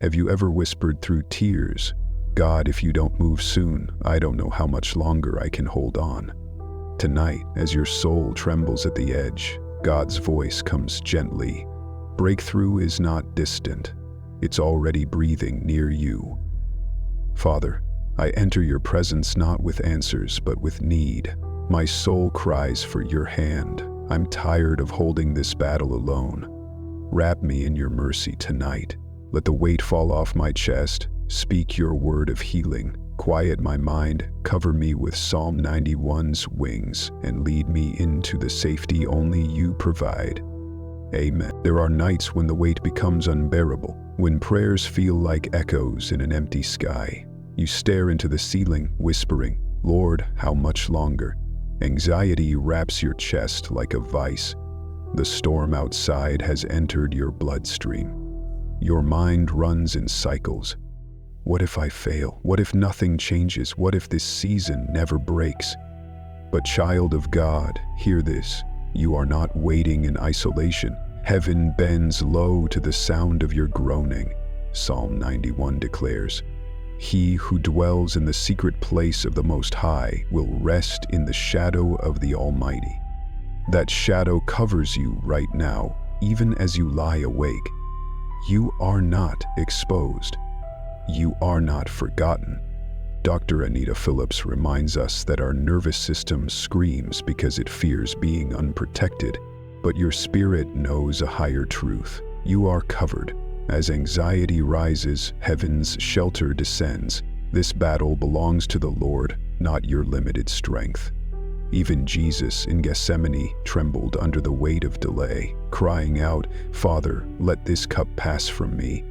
Have you ever whispered through tears, "God, if you don't move soon, I don't know how much longer I can hold on"? Tonight, as your soul trembles at the edge, God's voice comes gently. Breakthrough is not distant. It's already breathing near you. Father, I enter your presence not with answers, but with need. My soul cries for your hand. I'm tired of holding this battle alone. Wrap me in your mercy tonight. Let the weight fall off my chest. Speak your word of healing. Quiet my mind. Cover me with Psalm 91's wings and lead me into the safety only you provide. Amen. There are nights when the weight becomes unbearable, when prayers feel like echoes in an empty sky. You stare into the ceiling, whispering, "Lord, how much longer?" Anxiety wraps your chest like a vice. The storm outside has entered your bloodstream. Your mind runs in cycles. What if I fail? What if nothing changes? What if this season never breaks? But child of God, hear this. You are not waiting in isolation. Heaven bends low to the sound of your groaning. Psalm 91 declares, "He who dwells in the secret place of the Most High will rest in the shadow of the Almighty." That shadow covers you right now, even as you lie awake. You are not exposed. You are not forgotten. Dr. Anita Phillips reminds us that our nervous system screams because it fears being unprotected, but your spirit knows a higher truth. You are covered. As anxiety rises, heaven's shelter descends. This battle belongs to the Lord, not your limited strength. Even Jesus in Gethsemane trembled under the weight of delay, crying out, "Father, let this cup pass from me."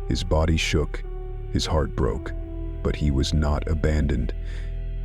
His body shook, his heart broke, but he was not abandoned,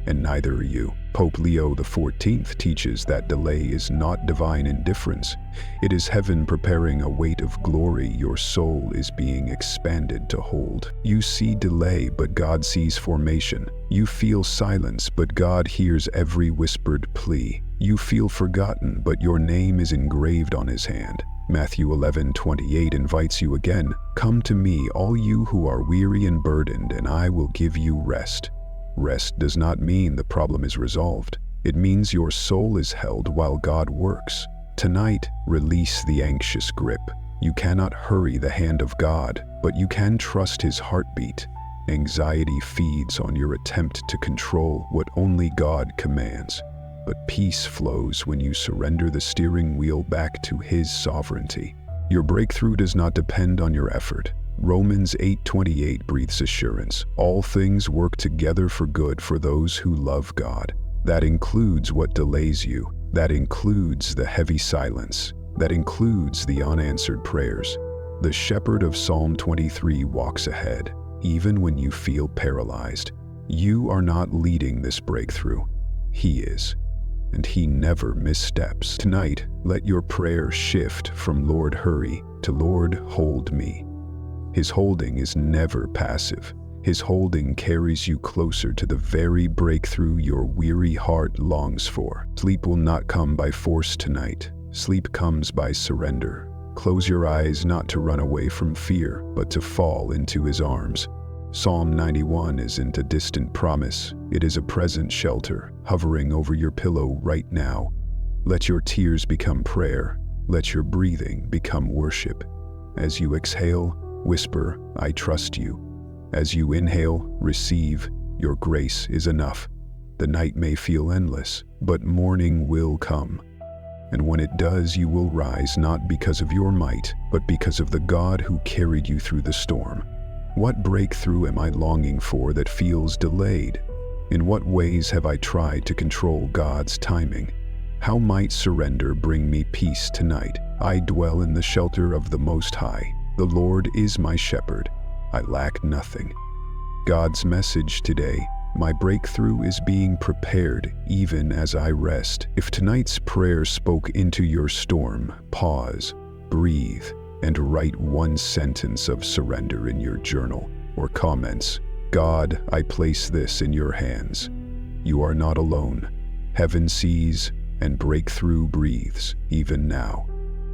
and neither are you. Pope Leo XIV teaches that delay is not divine indifference. It is heaven preparing a weight of glory your soul is being expanded to hold. You see delay, but God sees formation. You feel silence, but God hears every whispered plea. You feel forgotten, but your name is engraved on his hand. Matthew 11:28 invites you again, "Come to me, all you who are weary and burdened, and I will give you rest." Rest does not mean the problem is resolved. It means your soul is held while God works. Tonight, release the anxious grip. You cannot hurry the hand of God, but you can trust his heartbeat. Anxiety feeds on your attempt to control what only God commands. But peace flows when you surrender the steering wheel back to his sovereignty. Your breakthrough does not depend on your effort. Romans 8:28 breathes assurance. All things work together for good for those who love God. That includes what delays you. That includes the heavy silence. That includes the unanswered prayers. The shepherd of Psalm 23 walks ahead, even when you feel paralyzed. You are not leading this breakthrough. He is. And he never missteps. Tonight, let your prayer shift from "Lord, hurry" to "Lord, hold me." His holding is never passive. His holding carries you closer to the very breakthrough your weary heart longs for. Sleep will not come by force tonight. Sleep comes by surrender. Close your eyes not to run away from fear, but to fall into his arms. Psalm 91 isn't a distant promise. It is a present shelter, hovering over your pillow right now. Let your tears become prayer. Let your breathing become worship. As you exhale, whisper, "I trust you." As you inhale, receive, "Your grace is enough." The night may feel endless, but morning will come. And when it does, you will rise not because of your might, but because of the God who carried you through the storm. What breakthrough am I longing for that feels delayed? In what ways have I tried to control God's timing? How might surrender bring me peace tonight? I dwell in the shelter of the Most High. The Lord is my shepherd. I lack nothing. God's message today: my breakthrough is being prepared even as I rest. If tonight's prayer spoke into your storm, pause, breathe, and write one sentence of surrender in your journal or comments. God, I place this in your hands. You are not alone. Heaven sees and breakthrough breathes even now.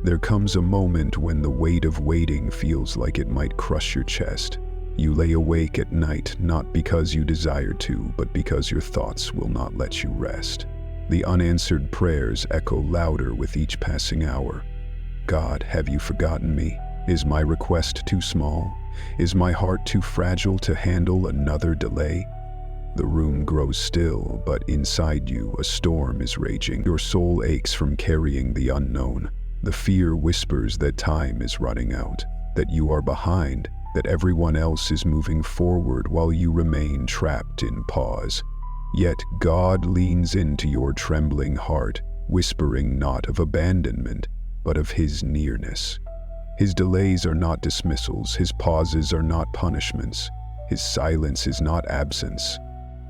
There comes a moment when the weight of waiting feels like it might crush your chest. You lay awake at night not because you desire to, but because your thoughts will not let you rest. The unanswered prayers echo louder with each passing hour. God, have you forgotten me? Is my request too small? Is my heart too fragile to handle another delay? The room grows still, but inside you a storm is raging. Your soul aches from carrying the unknown. The fear whispers that time is running out, that you are behind, that everyone else is moving forward while you remain trapped in pause. Yet God leans into your trembling heart, whispering not of abandonment, but of His nearness. His delays are not dismissals, His pauses are not punishments, His silence is not absence.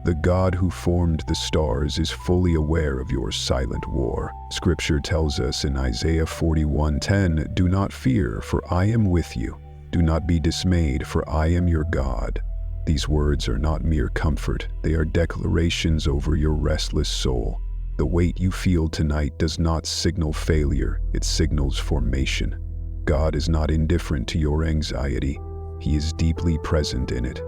The God who formed the stars is fully aware of your silent war. Scripture tells us in Isaiah 41:10, "Do not fear, for I am with you. Do not be dismayed, for I am your God." These words are not mere comfort, they are declarations over your restless soul. The weight you feel tonight does not signal failure, it signals formation. God is not indifferent to your anxiety, He is deeply present in it.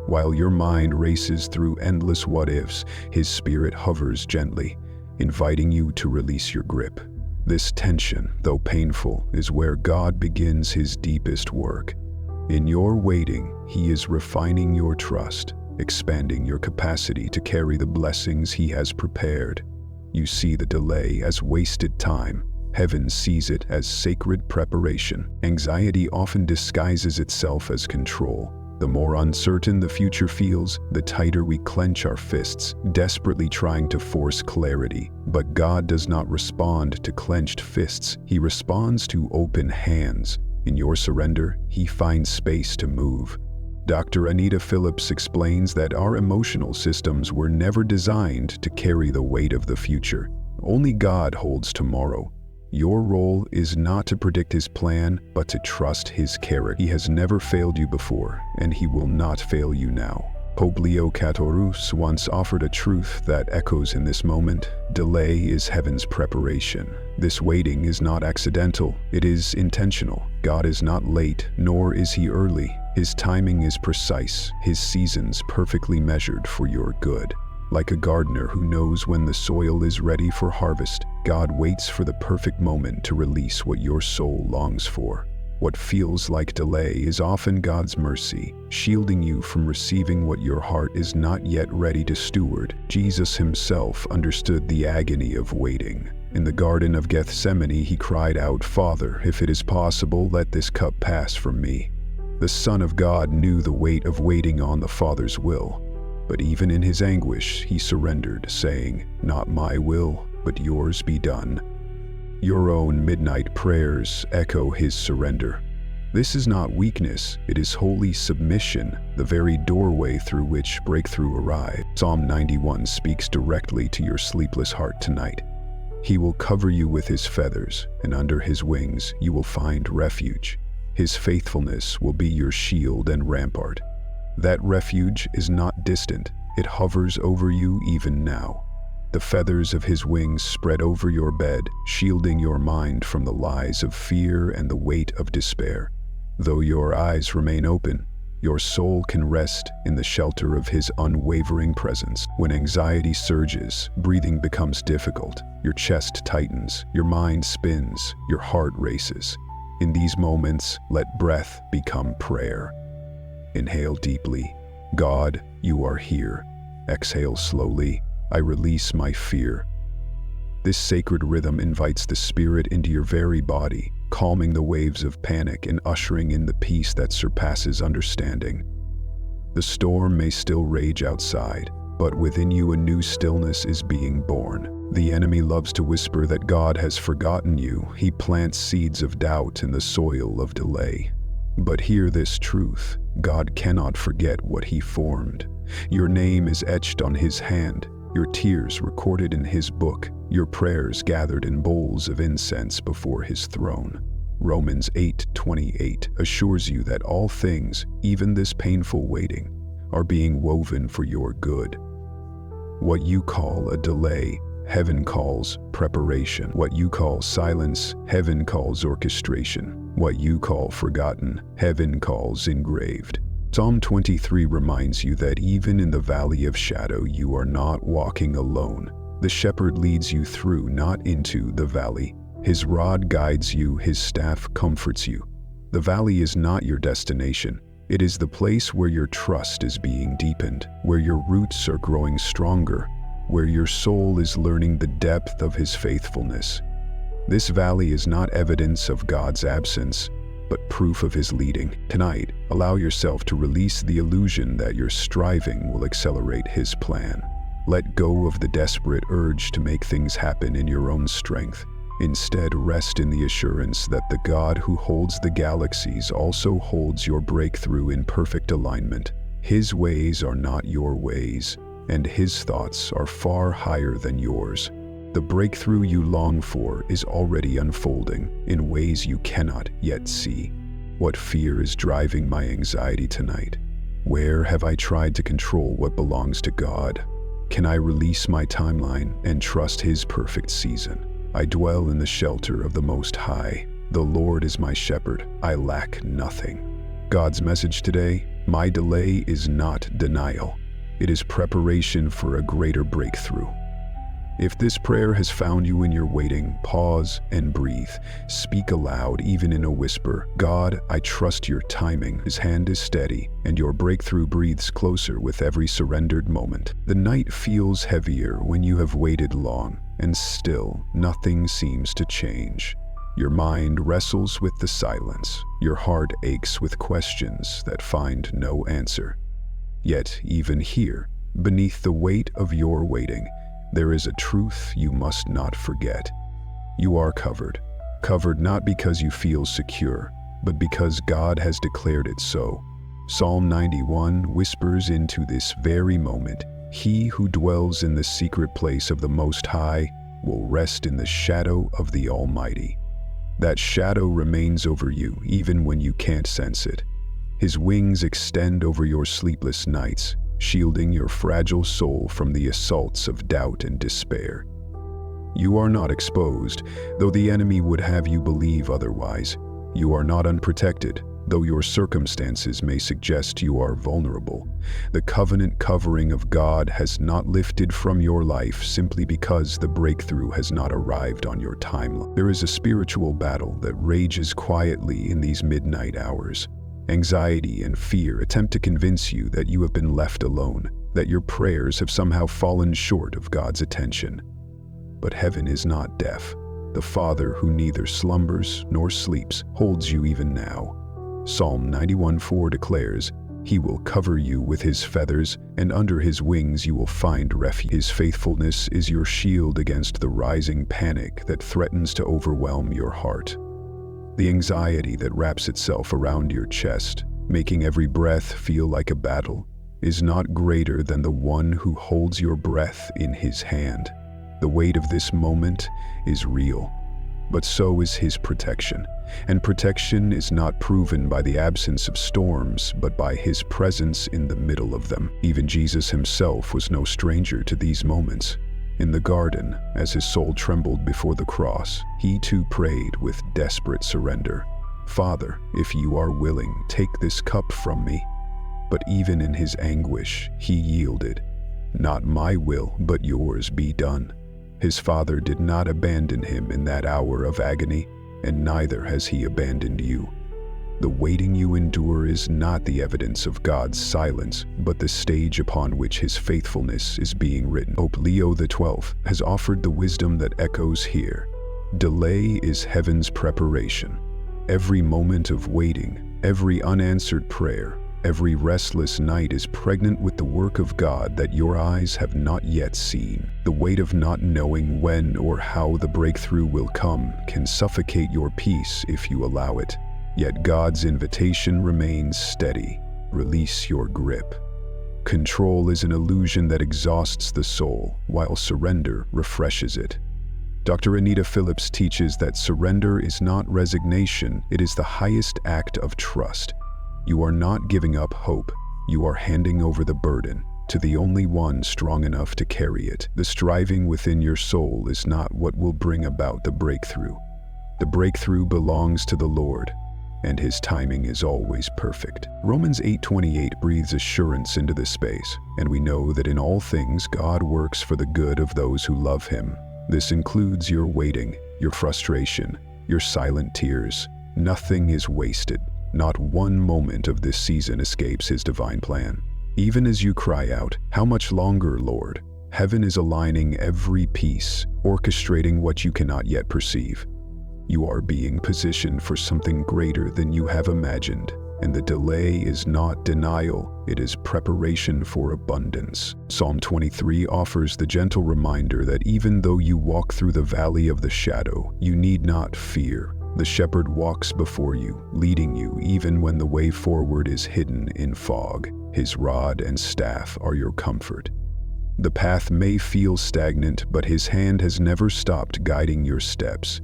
While your mind races through endless what-ifs, His Spirit hovers gently, inviting you to release your grip. This tension, though painful, is where God begins His deepest work. In your waiting, He is refining your trust, expanding your capacity to carry the blessings He has prepared. You see the delay as wasted time. Heaven sees it as sacred preparation. Anxiety often disguises itself as control. The more uncertain the future feels, the tighter we clench our fists, desperately trying to force clarity. But God does not respond to clenched fists, He responds to open hands. In your surrender, He finds space to move. Dr. Anita Phillips explains that our emotional systems were never designed to carry the weight of the future. Only God holds tomorrow. Your role is not to predict His plan, but to trust His character. He has never failed you before, and He will not fail you now. Pope Leo XIV once offered a truth that echoes in this moment. Delay is heaven's preparation. This waiting is not accidental, it is intentional. God is not late, nor is He early. His timing is precise, His seasons perfectly measured for your good. Like a gardener who knows when the soil is ready for harvest, God waits for the perfect moment to release what your soul longs for. What feels like delay is often God's mercy, shielding you from receiving what your heart is not yet ready to steward. Jesus Himself understood the agony of waiting. In the Garden of Gethsemane, He cried out, "Father, if it is possible, let this cup pass from me." The Son of God knew the weight of waiting on the Father's will. But even in His anguish, He surrendered, saying, "Not my will, but yours be done." Your own midnight prayers echo His surrender. This is not weakness, it is holy submission, the very doorway through which breakthrough arrives. Psalm 91 speaks directly to your sleepless heart tonight. He will cover you with His feathers, and under His wings you will find refuge. His faithfulness will be your shield and rampart. That refuge is not distant, it hovers over you even now. The feathers of His wings spread over your bed, shielding your mind from the lies of fear and the weight of despair. Though your eyes remain open, your soul can rest in the shelter of His unwavering presence. When anxiety surges, breathing becomes difficult, your chest tightens, your mind spins, your heart races. In these moments, let breath become prayer. Inhale deeply. God, you are here. Exhale slowly. I release my fear. This sacred rhythm invites the Spirit into your very body, calming the waves of panic and ushering in the peace that surpasses understanding. The storm may still rage outside, but within you a new stillness is being born. The enemy loves to whisper that God has forgotten you. He plants seeds of doubt in the soil of delay. But hear this truth: God cannot forget what He formed. Your name is etched on His hand, your tears recorded in His book, your prayers gathered in bowls of incense before His throne. Romans 8:28 assures you that all things, even this painful waiting, are being woven for your good. What you call a delay heaven calls preparation. What you call silence, heaven calls orchestration. What you call forgotten, heaven calls engraved. Psalm 23 reminds you that even in the valley of shadow, you are not walking alone. The shepherd leads you through, not into, the valley. His rod guides you, his staff comforts you. The valley is not your destination. It is the place where your trust is being deepened, where your roots are growing stronger, where your soul is learning the depth of his faithfulness. This valley is not evidence of God's absence, but proof of his leading. Tonight, allow yourself to release the illusion that your striving will accelerate his plan. Let go of the desperate urge to make things happen in your own strength. Instead, rest in the assurance that the God who holds the galaxies also holds your breakthrough in perfect alignment. His ways are not your ways, and his thoughts are far higher than yours. The breakthrough you long for is already unfolding in ways you cannot yet see. What fear is driving my anxiety tonight? Where have I tried to control what belongs to God? Can I release my timeline and trust his perfect season? I dwell in the shelter of the Most High. The Lord is my shepherd. I lack nothing. God's message today: my delay is not denial. It is preparation for a greater breakthrough. If this prayer has found you in your waiting, pause and breathe. Speak aloud, even in a whisper. God, I trust your timing. His hand is steady, and your breakthrough breathes closer with every surrendered moment. The night feels heavier when you have waited long, and still nothing seems to change. Your mind wrestles with the silence. Your heart aches with questions that find no answer. Yet, even here, beneath the weight of your waiting, there is a truth you must not forget. You are covered. Covered not because you feel secure, but because God has declared it so. Psalm 91 whispers into this very moment, "He who dwells in the secret place of the Most High will rest in the shadow of the Almighty." That shadow remains over you even when you can't sense it. His wings extend over your sleepless nights, shielding your fragile soul from the assaults of doubt and despair. You are not exposed, though the enemy would have you believe otherwise. You are not unprotected, though your circumstances may suggest you are vulnerable. The covenant covering of God has not lifted from your life simply because the breakthrough has not arrived on your timeline. There is a spiritual battle that rages quietly in these midnight hours. Anxiety and fear attempt to convince you that you have been left alone, that your prayers have somehow fallen short of God's attention. But heaven is not deaf. The Father, who neither slumbers nor sleeps, holds you even now. Psalm 91:4 declares, "He will cover you with his feathers, and under his wings you will find refuge." His faithfulness is your shield against the rising panic that threatens to overwhelm your heart. The anxiety that wraps itself around your chest, making every breath feel like a battle, is not greater than the one who holds your breath in his hand. The weight of this moment is real, but so is his protection. And protection is not proven by the absence of storms, but by his presence in the middle of them. Even Jesus himself was no stranger to these moments. In the garden, as his soul trembled before the cross, he too prayed with desperate surrender. "Father, if you are willing, take this cup from me." But even in his anguish, he yielded. "Not my will, but yours be done." His Father did not abandon him in that hour of agony, and neither has he abandoned you. The waiting you endure is not the evidence of God's silence, but the stage upon which his faithfulness is being written. Pope Leo XII has offered the wisdom that echoes here. Delay is heaven's preparation. Every moment of waiting, every unanswered prayer, every restless night is pregnant with the work of God that your eyes have not yet seen. The weight of not knowing when or how the breakthrough will come can suffocate your peace if you allow it. Yet God's invitation remains steady. Release your grip. Control is an illusion that exhausts the soul, while surrender refreshes it. Dr. Anita Phillips teaches that surrender is not resignation, it is the highest act of trust. You are not giving up hope, you are handing over the burden. to the only one strong enough to carry it. The striving within your soul is not what will bring about the breakthrough. The breakthrough belongs to the Lord, and His timing is always perfect. Romans 8:28 breathes assurance into this space, and we know that in all things God works for the good of those who love Him. This includes your waiting, your frustration, your silent tears. Nothing is wasted. Not one moment of this season escapes His divine plan. Even as you cry out, "How much longer, Lord?" heaven is aligning every piece, orchestrating what you cannot yet perceive. You are being positioned for something greater than you have imagined, and the delay is not denial, it is preparation for abundance. Psalm 23 offers the gentle reminder that even though you walk through the valley of the shadow, you need not fear. The shepherd walks before you, leading you even when the way forward is hidden in fog. His rod and staff are your comfort. The path may feel stagnant, but His hand has never stopped guiding your steps.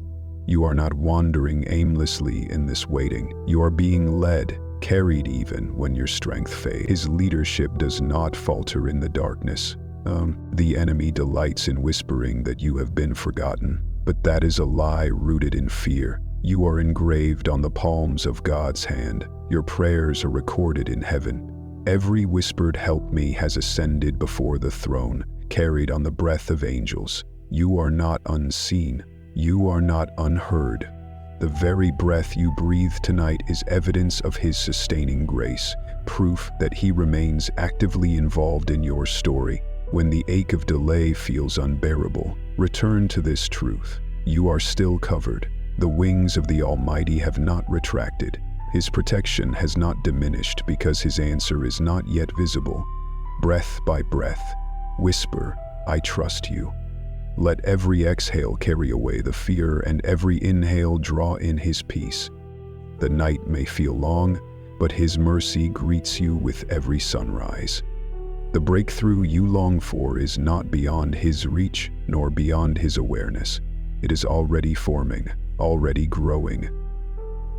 You are not wandering aimlessly in this waiting. You are being led, carried even when your strength fades. His leadership does not falter in the darkness. The enemy delights in whispering that you have been forgotten, but that is a lie rooted in fear. You are engraved on the palms of God's hand. Your prayers are recorded in heaven. Every whispered "help me" has ascended before the throne, carried on the breath of angels. You are not unseen. You are not unheard. The very breath you breathe tonight is evidence of His sustaining grace, proof that He remains actively involved in your story. When the ache of delay feels unbearable, return to this truth. You are still covered. The wings of the Almighty have not retracted. His protection has not diminished because His answer is not yet visible. Breath by breath, whisper, "I trust you." Let every exhale carry away the fear, and every inhale draw in His peace. The night may feel long, but His mercy greets you with every sunrise. The breakthrough you long for is not beyond His reach, nor beyond His awareness. It is already forming, already growing.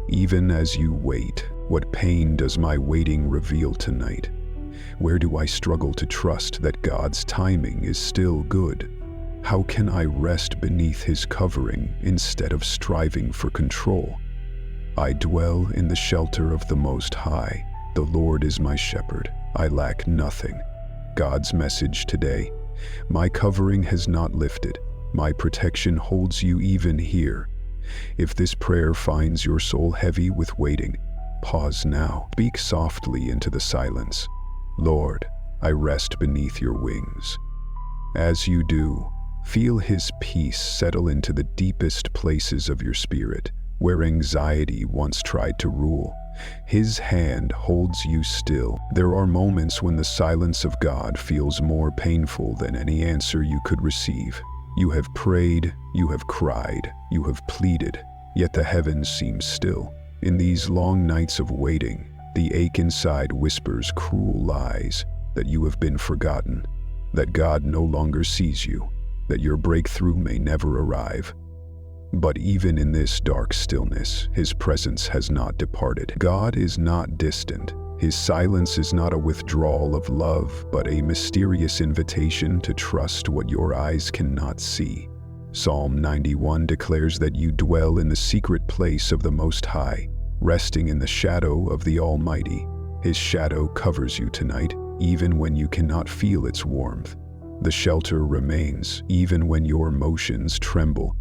Even as you wait, what pain does my waiting reveal tonight? Where do I struggle to trust that God's timing is still good? How can I rest beneath His covering instead of striving for control? I dwell in the shelter of the Most High. The Lord is my shepherd. I lack nothing. God's message today: my covering has not lifted. My protection holds you even here. If this prayer finds your soul heavy with waiting, pause now. Speak softly into the silence. "Lord, I rest beneath your wings." As you do, feel His peace settle into the deepest places of your spirit, where anxiety once tried to rule. His hand holds you still. There are moments when the silence of God feels more painful than any answer you could receive. You have prayed, you have cried, you have pleaded, yet the heavens seem still. In these long nights of waiting, the ache inside whispers cruel lies, that you have been forgotten, that God no longer sees you, that your breakthrough may never arrive. But even in this dark stillness, His presence has not departed. God is not distant. His silence is not a withdrawal of love, but a mysterious invitation to trust what your eyes cannot see. Psalm 91 declares that you dwell in the secret place of the Most High, resting in the shadow of the Almighty. His shadow covers you tonight, even when you cannot feel its warmth. The shelter remains, even when your emotions tremble.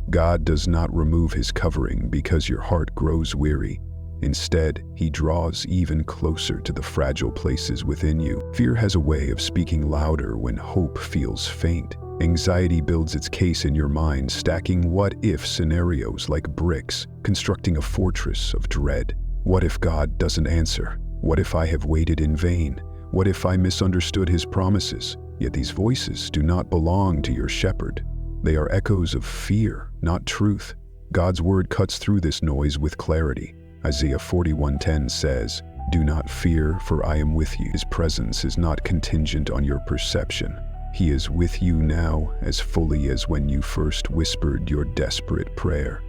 God does not remove His covering because your heart grows weary. Instead, He draws even closer to the fragile places within you. Fear has a way of speaking louder when hope feels faint. Anxiety builds its case in your mind, stacking what-if scenarios like bricks, constructing a fortress of dread. What if God doesn't answer? What if I have waited in vain? What if I misunderstood His promises? Yet these voices do not belong to your shepherd. They are echoes of fear, not truth. God's word cuts through this noise with clarity. Isaiah 41:10 says, "Do not fear, for I am with you." His presence is not contingent on your perception. He is with you now as fully as when you first whispered your desperate prayer.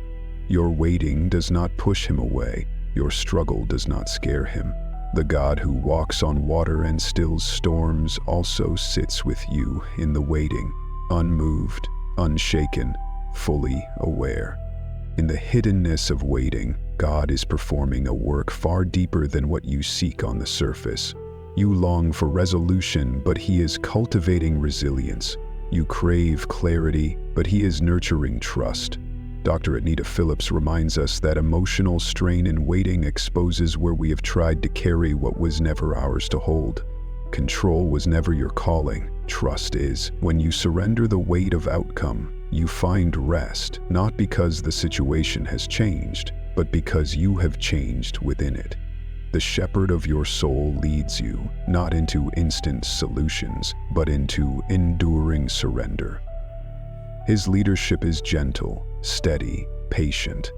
Your waiting does not push Him away. Your struggle does not scare Him. The God who walks on water and stills storms also sits with you in the waiting, unmoved, unshaken, fully aware. In the hiddenness of waiting, God is performing a work far deeper than what you seek on the surface. You long for resolution, but He is cultivating resilience. You crave clarity, but He is nurturing trust. Dr. Anita Phillips reminds us that emotional strain in waiting exposes where we have tried to carry what was never ours to hold. Control was never your calling. Trust is. When you surrender the weight of outcome, you find rest, not because the situation has changed, but because you have changed within it. The shepherd of your soul leads you, not into instant solutions, but into enduring surrender. His leadership is gentle, steady, patient.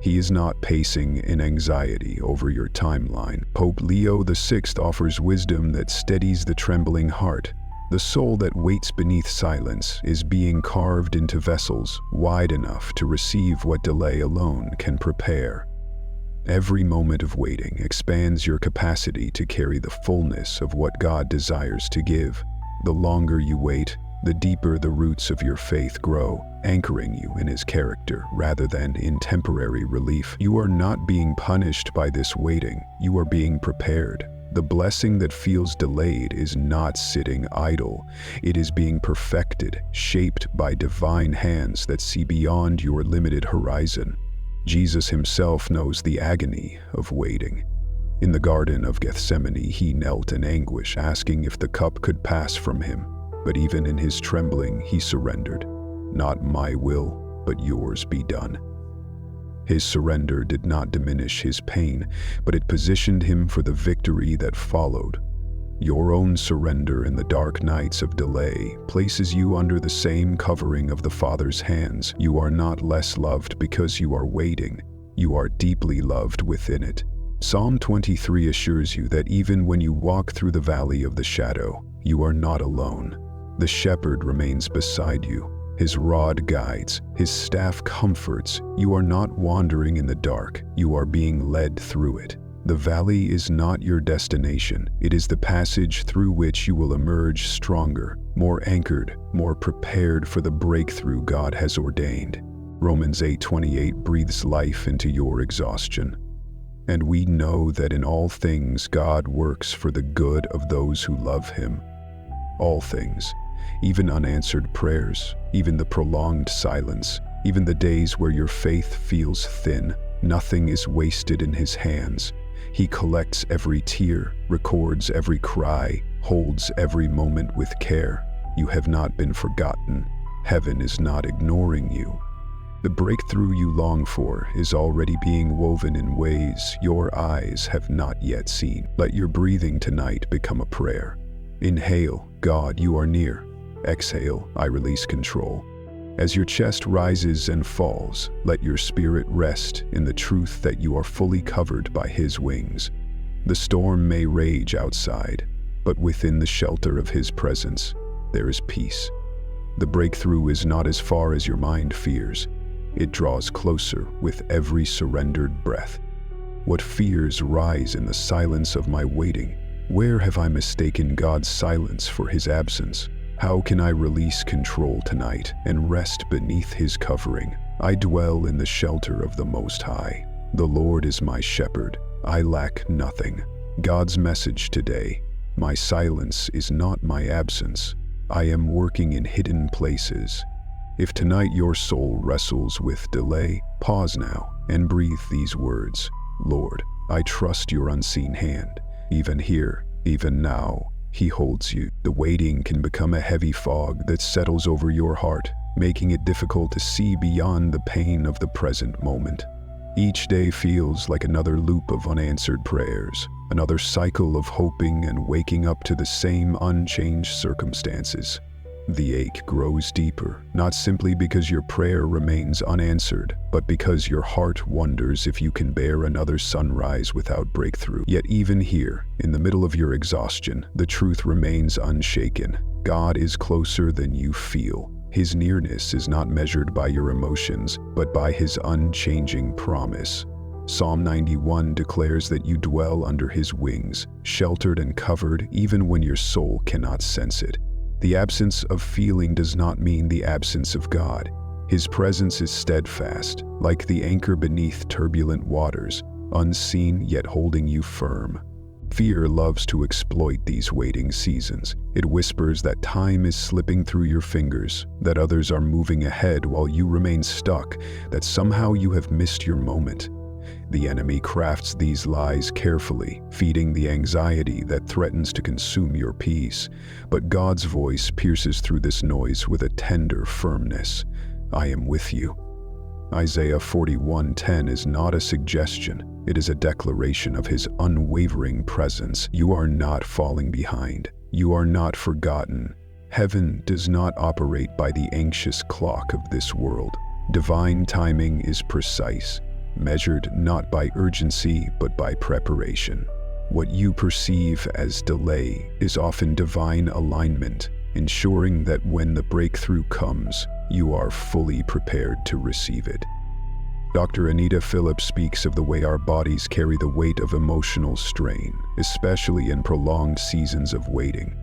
He is not pacing in anxiety over your timeline. Pope Leo VI offers wisdom that steadies the trembling heart. The soul that waits beneath silence is being carved into vessels wide enough to receive what delay alone can prepare. Every moment of waiting expands your capacity to carry the fullness of what God desires to give. The longer you wait, the deeper the roots of your faith grow, anchoring you in His character rather than in temporary relief. You are not being punished by this waiting, you are being prepared. The blessing that feels delayed is not sitting idle. It is being perfected, shaped by divine hands that see beyond your limited horizon. Jesus Himself knows the agony of waiting. In the Garden of Gethsemane, He knelt in anguish, asking if the cup could pass from Him. But even in His trembling, He surrendered. Not my will, but yours be done. His surrender did not diminish His pain, but it positioned Him for the victory that followed. Your own surrender in the dark nights of delay places you under the same covering of the Father's hands. You are not less loved because you are waiting. You are deeply loved within it. Psalm 23 assures you that even when you walk through the valley of the shadow, you are not alone. The shepherd remains beside you. His rod guides, His staff comforts. You are not wandering in the dark. You are being led through it. The valley is not your destination. It is the passage through which you will emerge stronger, more anchored, more prepared for the breakthrough God has ordained. Romans 8:28 breathes life into your exhaustion. And we know that in all things God works for the good of those who love Him. All things, even unanswered prayers, even the prolonged silence, even the days where your faith feels thin, nothing is wasted in His hands. He collects every tear, records every cry, holds every moment with care. You have not been forgotten. Heaven is not ignoring you. The breakthrough you long for is already being woven in ways your eyes have not yet seen. Let your breathing tonight become a prayer. Inhale, God, you are near. Exhale, I release control. As your chest rises and falls, let your spirit rest in the truth that you are fully covered by His wings. The storm may rage outside, but within the shelter of His presence, there is peace. The breakthrough is not as far as your mind fears. It draws closer with every surrendered breath. What fears rise in the silence of my waiting? Where have I mistaken God's silence for His absence? How can I release control tonight and rest beneath His covering? I dwell in the shelter of the Most High. The Lord is my shepherd. I lack nothing. God's message today: my silence is not my absence. I am working in hidden places. If tonight your soul wrestles with delay, pause now and breathe these words: Lord, I trust your unseen hand. Even here, even now, He holds you. The waiting can become a heavy fog that settles over your heart, making it difficult to see beyond the pain of the present moment. Each day feels like another loop of unanswered prayers, another cycle of hoping and waking up to the same unchanged circumstances. The ache grows deeper, not simply because your prayer remains unanswered, but because your heart wonders if you can bear another sunrise without breakthrough. Yet even here, in the middle of your exhaustion, the truth remains unshaken. God is closer than you feel. His nearness is not measured by your emotions, but by His unchanging promise. Psalm 91 declares that you dwell under his wings, sheltered and covered even when your soul cannot sense it. The absence of feeling does not mean the absence of God. His presence is steadfast, like the anchor beneath turbulent waters, unseen yet holding you firm. Fear loves to exploit these waiting seasons. It whispers that time is slipping through your fingers, that others are moving ahead while you remain stuck, that somehow you have missed your moment. The enemy crafts these lies carefully, feeding the anxiety that threatens to consume your peace. But God's voice pierces through this noise with a tender firmness. I am with you. Isaiah 41:10 is not a suggestion. It is a declaration of his unwavering presence. You are not falling behind. You are not forgotten. Heaven does not operate by the anxious clock of this world. Divine timing is precise, measured not by urgency but by preparation. What you perceive as delay is often divine alignment, ensuring that when the breakthrough comes, you are fully prepared to receive it. Dr. Anita Phillips speaks of the way our bodies carry the weight of emotional strain, especially in prolonged seasons of waiting.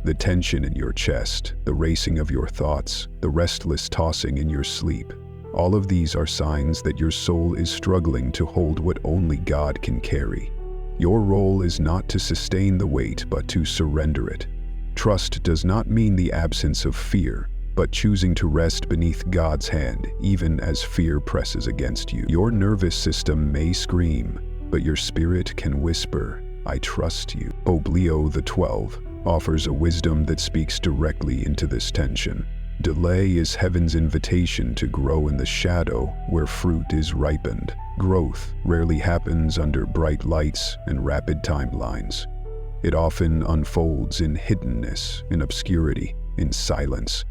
The tension in your chest, the racing of your thoughts, the restless tossing in your sleep, all of these are signs that your soul is struggling to hold what only God can carry. Your role is not to sustain the weight, but to surrender it. Trust does not mean the absence of fear, but choosing to rest beneath God's hand, even as fear presses against you. Your nervous system may scream, but your spirit can whisper, I trust you. Pope Leo XII offers a wisdom that speaks directly into this tension. Delay is heaven's invitation to grow in the shadow where fruit is ripened. Growth rarely happens under bright lights and rapid timelines. It often unfolds in hiddenness, in obscurity, in silence.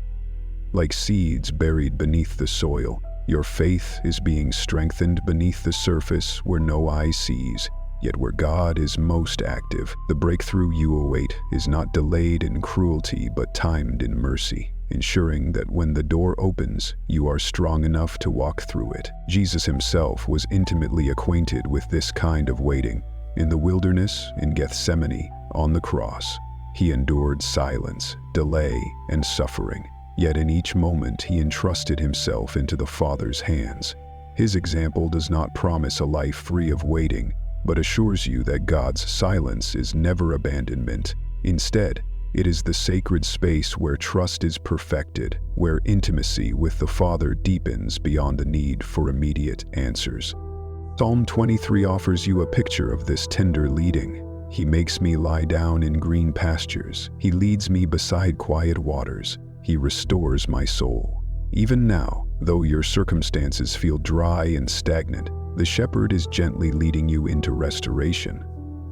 Like seeds buried beneath the soil, your faith is being strengthened beneath the surface where no eye sees, yet where God is most active. The breakthrough you await is not delayed in cruelty but timed in mercy, ensuring that when the door opens, you are strong enough to walk through it. Jesus himself was intimately acquainted with this kind of waiting. In the wilderness, in Gethsemane, on the cross, he endured silence, delay, and suffering. Yet in each moment he entrusted himself into the Father's hands. His example does not promise a life free of waiting, but assures you that God's silence is never abandonment. Instead, it is the sacred space where trust is perfected, where intimacy with the Father deepens beyond the need for immediate answers. Psalm 23 offers you a picture of this tender leading. He makes me lie down in green pastures. He leads me beside quiet waters. He restores my soul. Even now, though your circumstances feel dry and stagnant, the shepherd is gently leading you into restoration.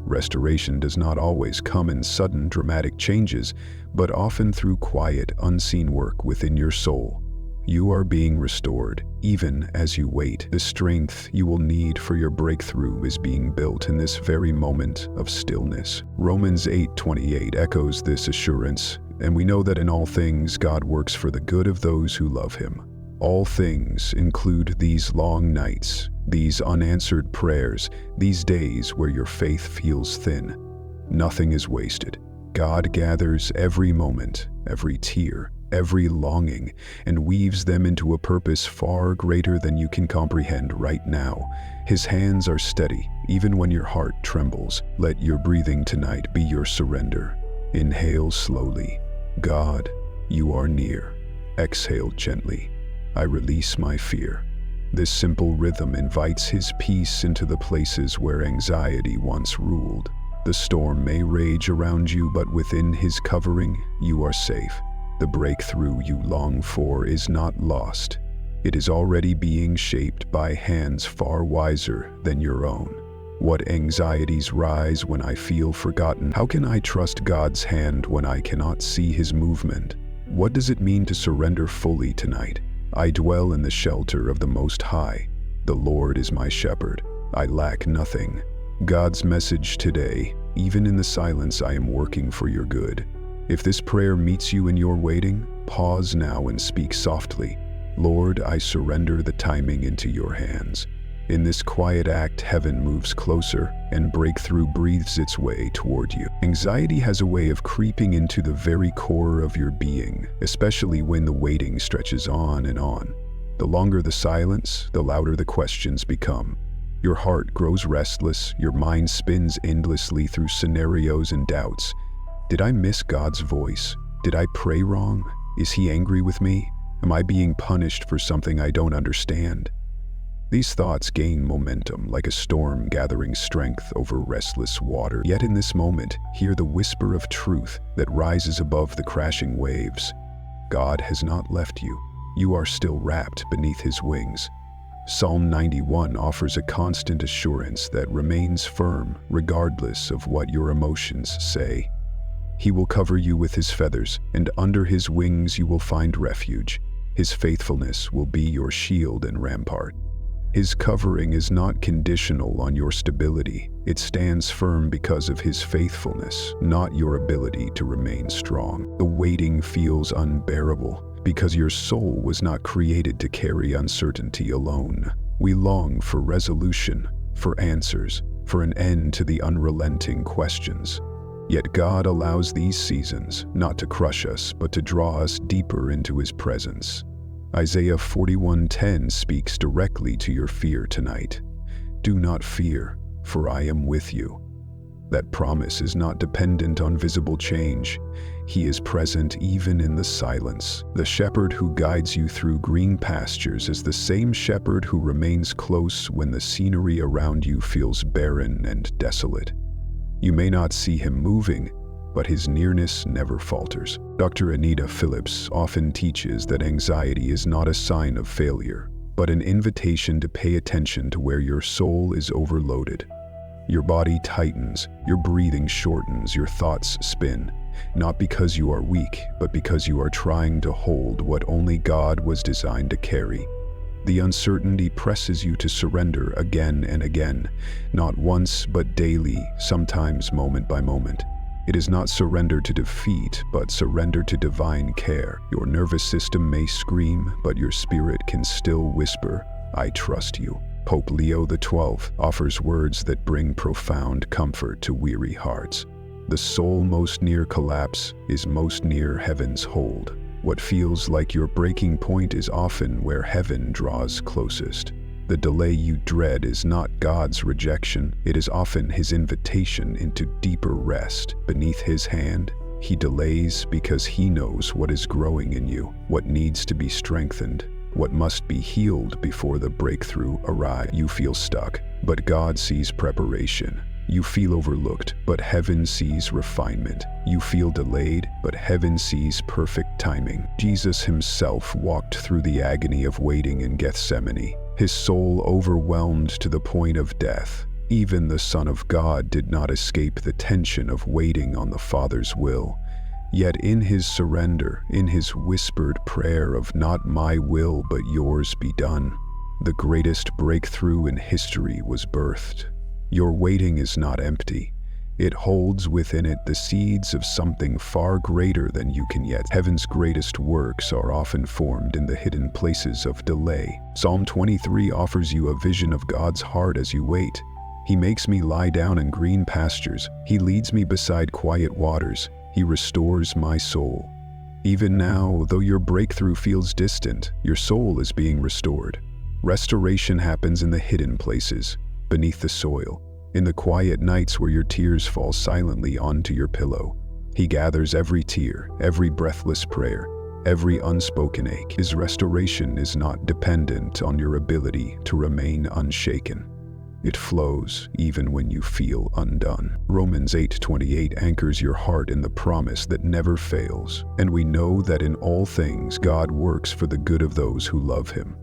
Restoration does not always come in sudden, dramatic changes, but often through quiet, unseen work within your soul. You are being restored, even as you wait. The strength you will need for your breakthrough is being built in this very moment of stillness. Romans 8:28 echoes this assurance, and we know that in all things God works for the good of those who love him. All things include these long nights, these unanswered prayers, these days where your faith feels thin. Nothing is wasted. God gathers every moment, every tear, every longing, and weaves them into a purpose far greater than you can comprehend right now. His hands are steady, even when your heart trembles. Let your breathing tonight be your surrender. Inhale slowly. God, you are near. Exhale gently. I release my fear. This simple rhythm invites his peace into the places where anxiety once ruled. The storm may rage around you, but within his covering, you are safe. The breakthrough you long for is not lost. It is already being shaped by hands far wiser than your own. What anxieties rise when I feel forgotten? How can I trust God's hand when I cannot see his movement? What does it mean to surrender fully tonight? I dwell in the shelter of the Most High. The Lord is my shepherd. I lack nothing. God's message today, even in the silence, I am working for your good. If this prayer meets you in your waiting, pause now and speak softly. Lord, I surrender the timing into your hands. In this quiet act, heaven moves closer, and breakthrough breathes its way toward you. Anxiety has a way of creeping into the very core of your being, especially when the waiting stretches on and on. The longer the silence, the louder the questions become. Your heart grows restless, your mind spins endlessly through scenarios and doubts. Did I miss God's voice? Did I pray wrong? Is He angry with me? Am I being punished for something I don't understand? These thoughts gain momentum like a storm gathering strength over restless water. Yet in this moment, hear the whisper of truth that rises above the crashing waves. God has not left you. You are still wrapped beneath His wings. Psalm 91 offers a constant assurance that remains firm regardless of what your emotions say. He will cover you with His feathers, and under His wings you will find refuge. His faithfulness will be your shield and rampart. His covering is not conditional on your stability. It stands firm because of His faithfulness, not your ability to remain strong. The waiting feels unbearable because your soul was not created to carry uncertainty alone. We long for resolution, for answers, for an end to the unrelenting questions. Yet God allows these seasons not to crush us, but to draw us deeper into His presence. Isaiah 41:10 speaks directly to your fear tonight. Do not fear, for I am with you. That promise is not dependent on visible change. He is present even in the silence. The shepherd who guides you through green pastures is the same shepherd who remains close when the scenery around you feels barren and desolate. You may not see Him moving, but His nearness never falters. Dr. Anita Phillips often teaches that anxiety is not a sign of failure, but an invitation to pay attention to where your soul is overloaded. Your body tightens, your breathing shortens, your thoughts spin, not because you are weak, but because you are trying to hold what only God was designed to carry. The uncertainty presses you to surrender again and again, not once but daily, sometimes moment by moment. It is not surrender to defeat, but surrender to divine care. Your nervous system may scream, but your spirit can still whisper, I trust you. Pope Leo XII offers words that bring profound comfort to weary hearts. The soul most near collapse is most near heaven's hold. What feels like your breaking point is often where heaven draws closest. The delay you dread is not God's rejection, it is often His invitation into deeper rest. Beneath His hand, He delays because He knows what is growing in you, what needs to be strengthened, what must be healed before the breakthrough arrives. You feel stuck, but God sees preparation. You feel overlooked, but heaven sees refinement. You feel delayed, but heaven sees perfect timing. Jesus Himself walked through the agony of waiting in Gethsemane, His soul overwhelmed to the point of death. Even the Son of God did not escape the tension of waiting on the Father's will. Yet in His surrender, in His whispered prayer of not my will but yours be done, the greatest breakthrough in history was birthed. Your waiting is not empty. It holds within it the seeds of something far greater than you can yet. Heaven's greatest works are often formed in the hidden places of delay. Psalm 23 offers you a vision of God's heart as you wait. He makes me lie down in green pastures. He leads me beside quiet waters. He restores my soul. Even now, though your breakthrough feels distant, your soul is being restored. Restoration happens in the hidden places, beneath the soil, in the quiet nights where your tears fall silently onto your pillow. He gathers every tear, every breathless prayer, every unspoken ache. His restoration is not dependent on your ability to remain unshaken. It flows even when you feel undone. Romans 8:28 anchors your heart in the promise that never fails, and we know that in all things God works for the good of those who love Him.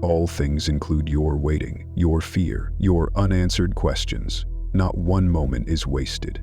All things include your waiting, your fear, your unanswered questions. Not one moment is wasted.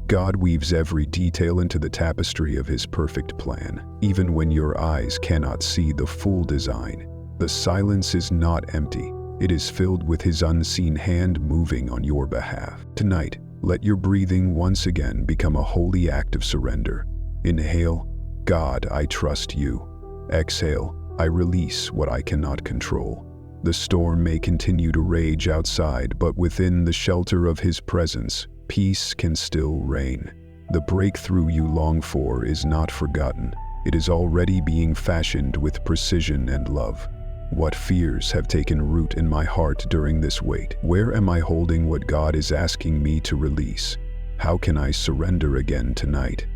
God weaves every detail into the tapestry of His perfect plan, even when your eyes cannot see the full design. The silence is not empty. It is filled with His unseen hand moving on your behalf. Tonight, let your breathing once again become a holy act of surrender. Inhale, God, I trust you. Exhale, I release what I cannot control. The storm may continue to rage outside, but within the shelter of His presence, peace can still reign. The breakthrough you long for is not forgotten. It is already being fashioned with precision and love. What fears have taken root in my heart during this wait? Where am I holding what God is asking me to release? How can I surrender again tonight?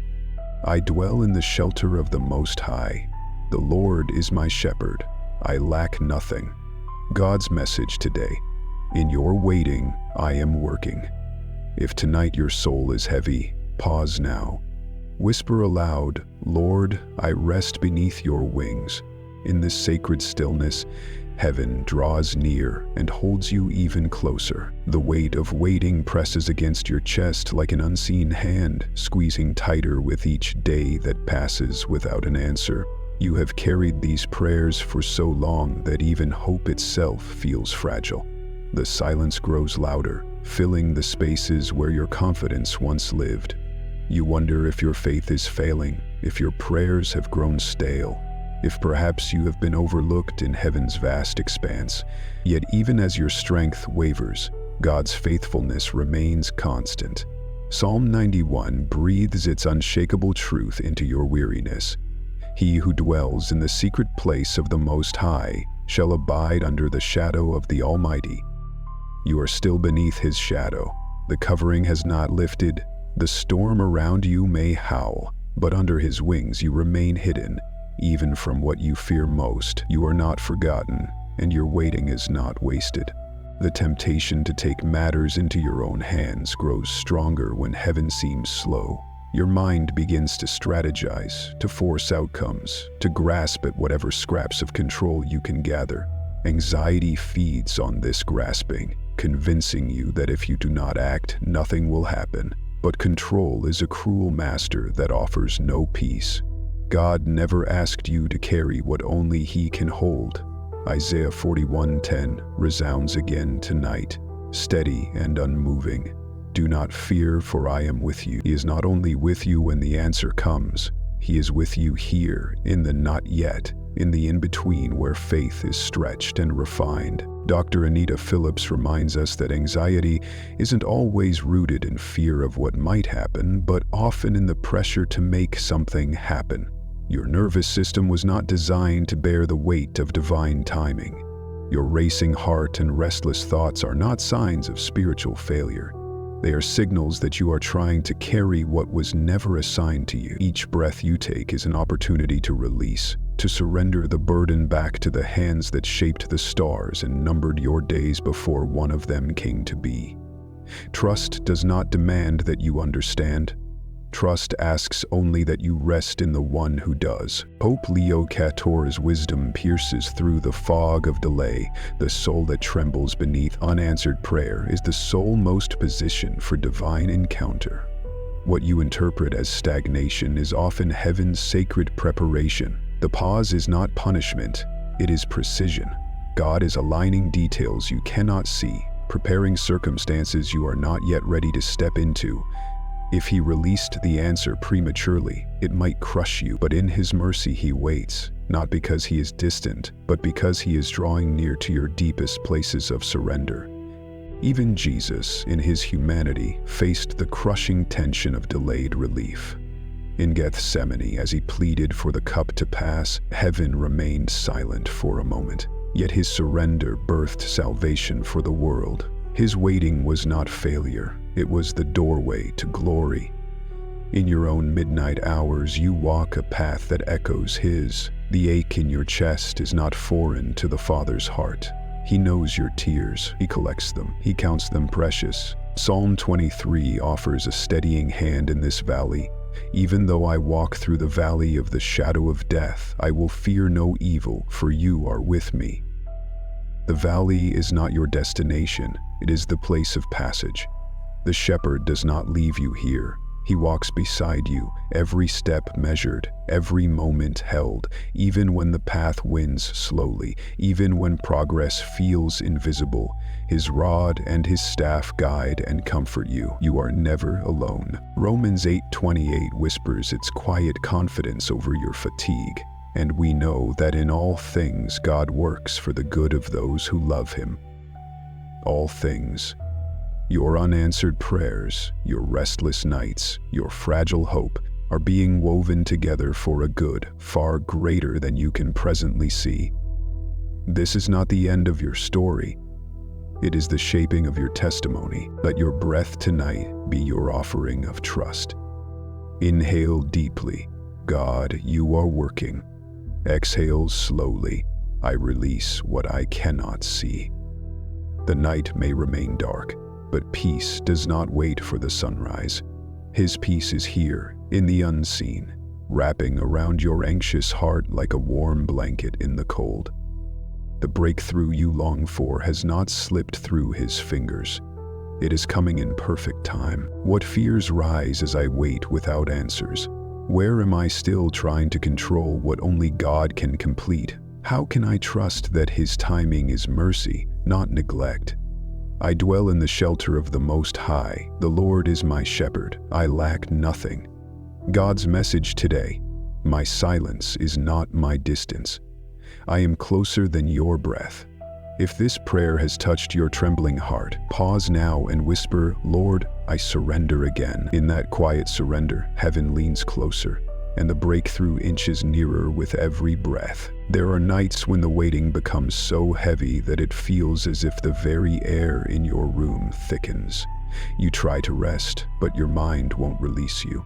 I dwell in the shelter of the Most High. The Lord is my shepherd. I lack nothing. God's message today: in your waiting, I am working. If tonight your soul is heavy, pause now. Whisper aloud, Lord, I rest beneath your wings. In this sacred stillness, heaven draws near and holds you even closer. The weight of waiting presses against your chest like an unseen hand, squeezing tighter with each day that passes without an answer. You have carried these prayers for so long that even hope itself feels fragile. The silence grows louder, filling the spaces where your confidence once lived. You wonder if your faith is failing, if your prayers have grown stale, if perhaps you have been overlooked in heaven's vast expanse. Yet even as your strength wavers, God's faithfulness remains constant. Psalm 91 breathes its unshakable truth into your weariness. He who dwells in the secret place of the Most High shall abide under the shadow of the Almighty. You are still beneath His shadow. The covering has not lifted. The storm around you may howl, but under His wings you remain hidden. Even from what you fear most, you are not forgotten, and your waiting is not wasted. The temptation to take matters into your own hands grows stronger when heaven seems slow. Your mind begins to strategize, to force outcomes, to grasp at whatever scraps of control you can gather. Anxiety feeds on this grasping, convincing you that if you do not act, nothing will happen. But control is a cruel master that offers no peace. God never asked you to carry what only He can hold. Isaiah 41:10 resounds again tonight, steady and unmoving. Do not fear, for I am with you. He is not only with you when the answer comes, He is with you here, in the not yet, in the in-between where faith is stretched and refined. Dr. Anita Phillips reminds us that anxiety isn't always rooted in fear of what might happen, but often in the pressure to make something happen. Your nervous system was not designed to bear the weight of divine timing. Your racing heart and restless thoughts are not signs of spiritual failure. They are signals that you are trying to carry what was never assigned to you. Each breath you take is an opportunity to release, to surrender the burden back to the hands that shaped the stars and numbered your days before one of them came to be. Trust does not demand that you understand. Trust asks only that you rest in the one who does. Pope Leo XIV's wisdom pierces through the fog of delay. The soul that trembles beneath unanswered prayer is the soul most positioned for divine encounter. What you interpret as stagnation is often heaven's sacred preparation. The pause is not punishment, it is precision. God is aligning details you cannot see, preparing circumstances you are not yet ready to step into. If He released the answer prematurely, it might crush you, but in His mercy He waits, not because He is distant, but because He is drawing near to your deepest places of surrender. Even Jesus, in His humanity, faced the crushing tension of delayed relief. In Gethsemane, as He pleaded for the cup to pass, heaven remained silent for a moment. Yet His surrender birthed salvation for the world. His waiting was not failure. It was the doorway to glory. In your own midnight hours, you walk a path that echoes His. The ache in your chest is not foreign to the Father's heart. He knows your tears. He collects them. He counts them precious. Psalm 23 offers a steadying hand in this valley. Even though I walk through the valley of the shadow of death, I will fear no evil, for you are with me. The valley is not your destination. It is the place of passage. The shepherd does not leave you here. He walks beside you, every step measured, every moment held, even when the path winds slowly, even when progress feels invisible. His rod and His staff guide and comfort you. You are never alone. Romans 8:28 whispers its quiet confidence over your fatigue. And we know that in all things God works for the good of those who love Him. All things. Your unanswered prayers, your restless nights, your fragile hope are being woven together for a good far greater than you can presently see. This is not the end of your story. It is the shaping of your testimony. Let your breath tonight be your offering of trust. Inhale deeply. God, you are working. Exhale slowly. I release what I cannot see. The night may remain dark, but peace does not wait for the sunrise. His peace is here, in the unseen, wrapping around your anxious heart like a warm blanket in the cold. The breakthrough you long for has not slipped through His fingers. It is coming in perfect time. What fears rise as I wait without answers? Where am I still trying to control what only God can complete? How can I trust that His timing is mercy, not neglect? I dwell in the shelter of the Most High. The Lord is my shepherd. I lack nothing. God's message today: my silence is not my distance. I am closer than your breath. If this prayer has touched your trembling heart, pause now and whisper, Lord, I surrender again. In that quiet surrender, heaven leans closer, and the breakthrough inches nearer with every breath. There are nights when the waiting becomes so heavy that it feels as if the very air in your room thickens. You try to rest, but your mind won't release you.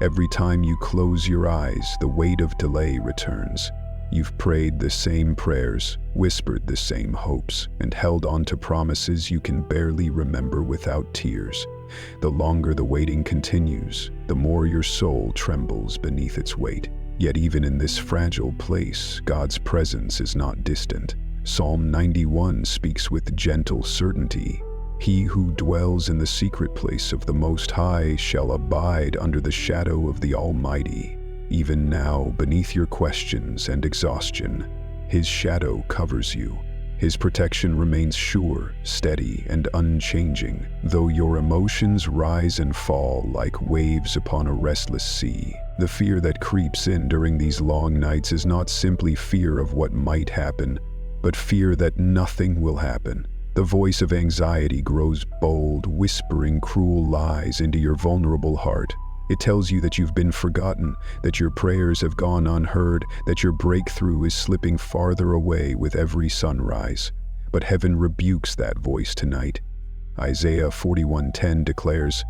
Every time you close your eyes, the weight of delay returns. You've prayed the same prayers, whispered the same hopes, and held on to promises you can barely remember without tears. The longer the waiting continues, the more your soul trembles beneath its weight. Yet even in this fragile place, God's presence is not distant. Psalm 91 speaks with gentle certainty. He who dwells in the secret place of the Most High shall abide under the shadow of the Almighty. Even now, beneath your questions and exhaustion, His shadow covers you. His protection remains sure, steady, and unchanging, though your emotions rise and fall like waves upon a restless sea. The fear that creeps in during these long nights is not simply fear of what might happen, but fear that nothing will happen. The voice of anxiety grows bold, whispering cruel lies into your vulnerable heart. It tells you that you've been forgotten, that your prayers have gone unheard, that your breakthrough is slipping farther away with every sunrise. But heaven rebukes that voice tonight. Isaiah 41:10 declares,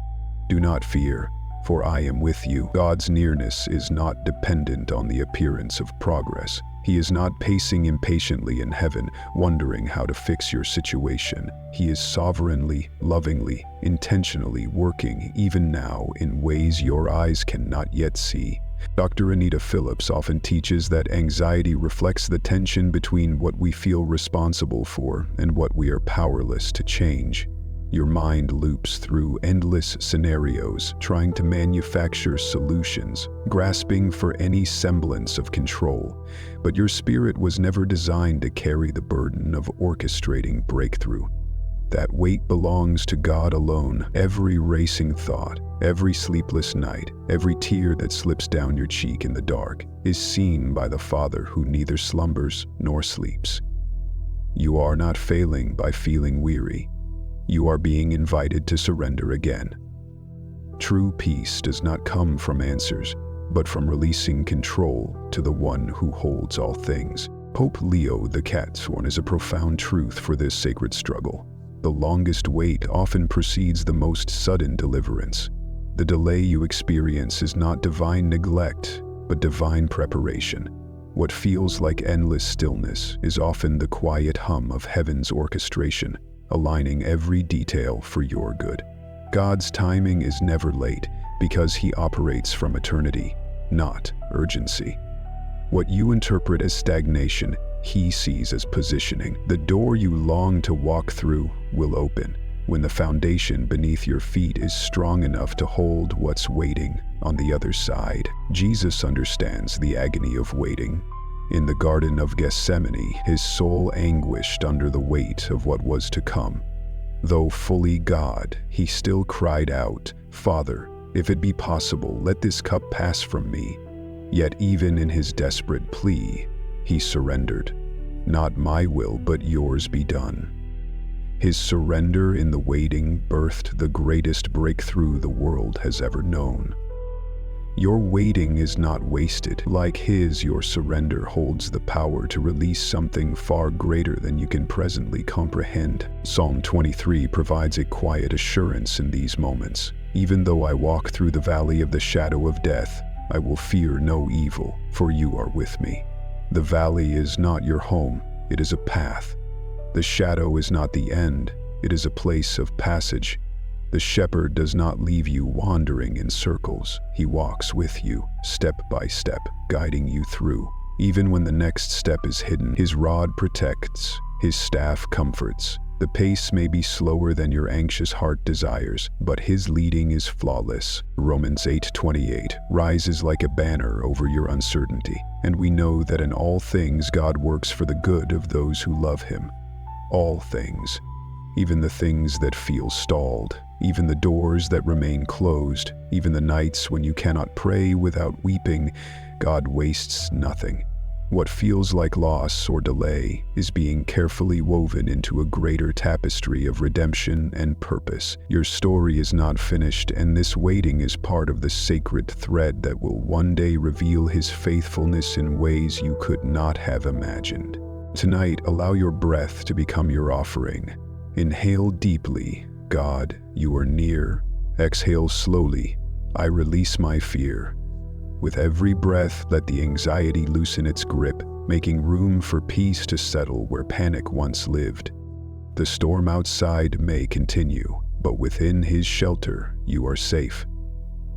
"Do not fear, for I am with you." God's nearness is not dependent on the appearance of progress. He is not pacing impatiently in heaven, wondering how to fix your situation. He is sovereignly, lovingly, intentionally working even now in ways your eyes cannot yet see. Dr. Anita Phillips often teaches that anxiety reflects the tension between what we feel responsible for and what we are powerless to change. Your mind loops through endless scenarios, trying to manufacture solutions, grasping for any semblance of control. But your spirit was never designed to carry the burden of orchestrating breakthrough. That weight belongs to God alone. Every racing thought, every sleepless night, every tear that slips down your cheek in the dark is seen by the Father who neither slumbers nor sleeps. You are not failing by feeling weary. You are being invited to surrender again. True peace does not come from answers, but from releasing control to the one who holds all things. Pope Leo XIV is a profound truth for this sacred struggle. The longest wait often precedes the most sudden deliverance. The delay you experience is not divine neglect, but divine preparation. What feels like endless stillness is often the quiet hum of heaven's orchestration, aligning every detail for your good. God's timing is never late because He operates from eternity, not urgency. What you interpret as stagnation, He sees as positioning. The door you long to walk through will open when the foundation beneath your feet is strong enough to hold what's waiting on the other side. Jesus understands the agony of waiting. In the Garden of Gethsemane, His soul anguished under the weight of what was to come. Though fully God, He still cried out, "Father, if it be possible, let this cup pass from me." Yet even in his desperate plea, he surrendered. Not my will, but yours be done. His surrender in the waiting birthed the greatest breakthrough the world has ever known. Your waiting is not wasted. Like his, your surrender holds the power to release something far greater than you can presently comprehend. Psalm 23 provides a quiet assurance in these moments. Even though I walk through the valley of the shadow of death, I will fear no evil, for you are with me. The valley is not your home, it is a path. The shadow is not the end, it is a place of passage. The shepherd does not leave you wandering in circles. He walks with you, step by step, guiding you through. Even when the next step is hidden, his rod protects, his staff comforts. The pace may be slower than your anxious heart desires, but his leading is flawless. Romans 8:28 rises like a banner over your uncertainty, and we know that in all things God works for the good of those who love him. All things, even the things that feel stalled, even the doors that remain closed, even the nights when you cannot pray without weeping, God wastes nothing. What feels like loss or delay is being carefully woven into a greater tapestry of redemption and purpose. Your story is not finished, and this waiting is part of the sacred thread that will one day reveal his faithfulness in ways you could not have imagined. Tonight, allow your breath to become your offering. Inhale deeply, God, you are near. Exhale slowly, I release my fear. With every breath, let the anxiety loosen its grip, making room for peace to settle where panic once lived. The storm outside may continue, but within his shelter, you are safe.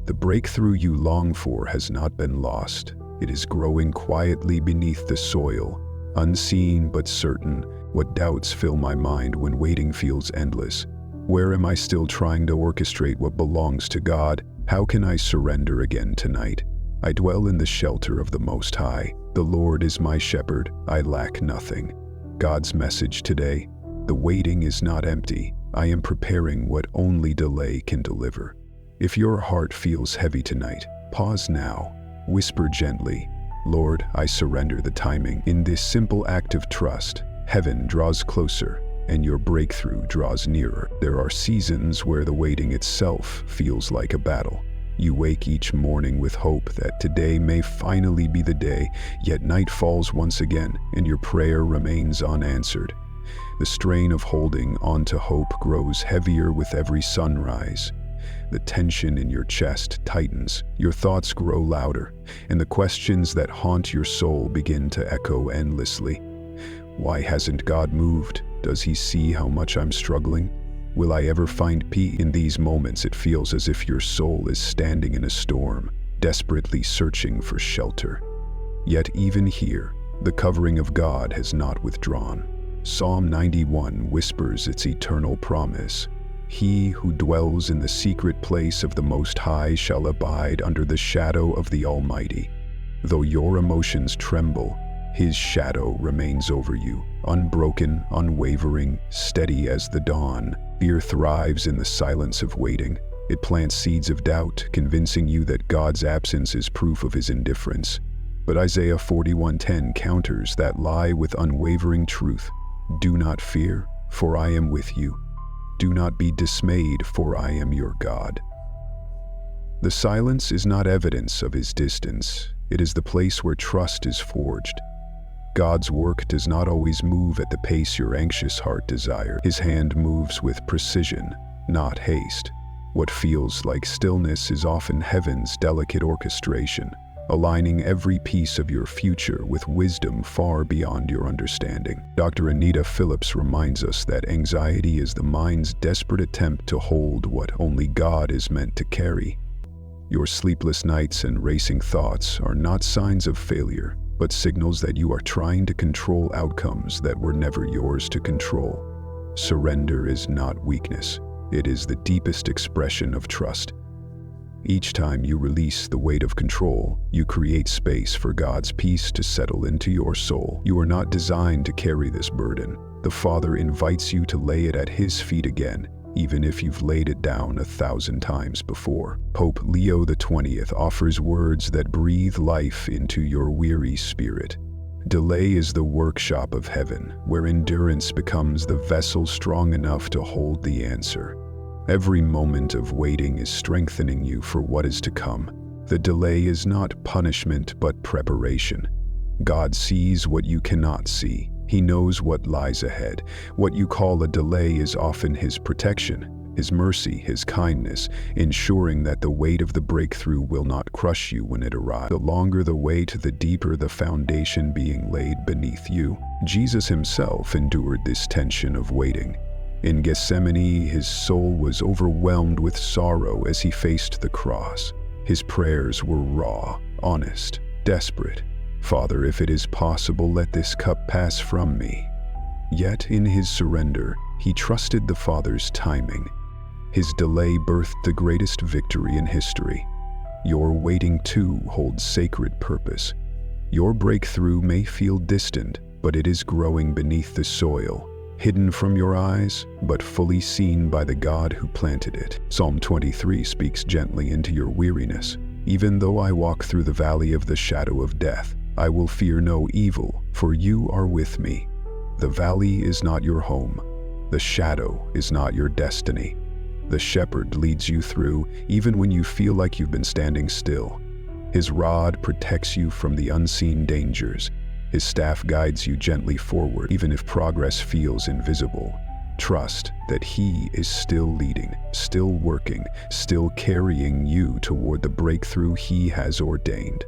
The breakthrough you long for has not been lost. It is growing quietly beneath the soil, unseen but certain. What doubts fill my mind when waiting feels endless? Where am I still trying to orchestrate what belongs to God? How can I surrender again tonight? I dwell in the shelter of the Most High. The Lord is my shepherd, I lack nothing. God's message today: the waiting is not empty. I am preparing what only delay can deliver. If your heart feels heavy tonight, pause now. Whisper gently, Lord, I surrender the timing. In this simple act of trust, heaven draws closer, and your breakthrough draws nearer. There are seasons where the waiting itself feels like a battle. You wake each morning with hope that today may finally be the day, yet night falls once again, and your prayer remains unanswered. The strain of holding on to hope grows heavier with every sunrise. The tension in your chest tightens, your thoughts grow louder, and the questions that haunt your soul begin to echo endlessly. Why hasn't God moved? Does he see how much I'm struggling? Will I ever find peace? In these moments, it feels as if your soul is standing in a storm, desperately searching for shelter. Yet even here, the covering of God has not withdrawn. Psalm 91 whispers its eternal promise. He who dwells in the secret place of the Most High shall abide under the shadow of the Almighty. Though your emotions tremble, his shadow remains over you, unbroken, unwavering, steady as the dawn. Fear thrives in the silence of waiting. It plants seeds of doubt, convincing you that God's absence is proof of his indifference. But Isaiah 41:10 counters that lie with unwavering truth. Do not fear, for I am with you. Do not be dismayed, for I am your God. The silence is not evidence of his distance. It is the place where trust is forged. God's work does not always move at the pace your anxious heart desires. His hand moves with precision, not haste. What feels like stillness is often heaven's delicate orchestration, aligning every piece of your future with wisdom far beyond your understanding. Dr. Anita Phillips reminds us that anxiety is the mind's desperate attempt to hold what only God is meant to carry. Your sleepless nights and racing thoughts are not signs of failure, but signals that you are trying to control outcomes that were never yours to control. Surrender is not weakness. It is the deepest expression of trust. Each time you release the weight of control, you create space for God's peace to settle into your soul. You are not designed to carry this burden. The Father invites you to lay it at his feet again, even if you've laid it down 1,000 times before. Pope Leo XX offers words that breathe life into your weary spirit. Delay is the workshop of heaven, where endurance becomes the vessel strong enough to hold the answer. Every moment of waiting is strengthening you for what is to come. The delay is not punishment but preparation. God sees what you cannot see. He knows what lies ahead. What you call a delay is often His protection, His mercy, His kindness, ensuring that the weight of the breakthrough will not crush you when it arrives. The longer the wait, the deeper the foundation being laid beneath you. Jesus Himself endured this tension of waiting. In Gethsemane, His soul was overwhelmed with sorrow as He faced the cross. His prayers were raw, honest, desperate. "Father, if it is possible, let this cup pass from me." Yet in His surrender, He trusted the Father's timing. His delay birthed the greatest victory in history. Your waiting too holds sacred purpose. Your breakthrough may feel distant, but it is growing beneath the soil, hidden from your eyes, but fully seen by the God who planted it. Psalm 23 speaks gently into your weariness. "Even though I walk through the valley of the shadow of death, I will fear no evil, for you are with me." The valley is not your home. The shadow is not your destiny. The shepherd leads you through, even when you feel like you've been standing still. His rod protects you from the unseen dangers. His staff guides you gently forward, even if progress feels invisible. Trust that He is still leading, still working, still carrying you toward the breakthrough He has ordained.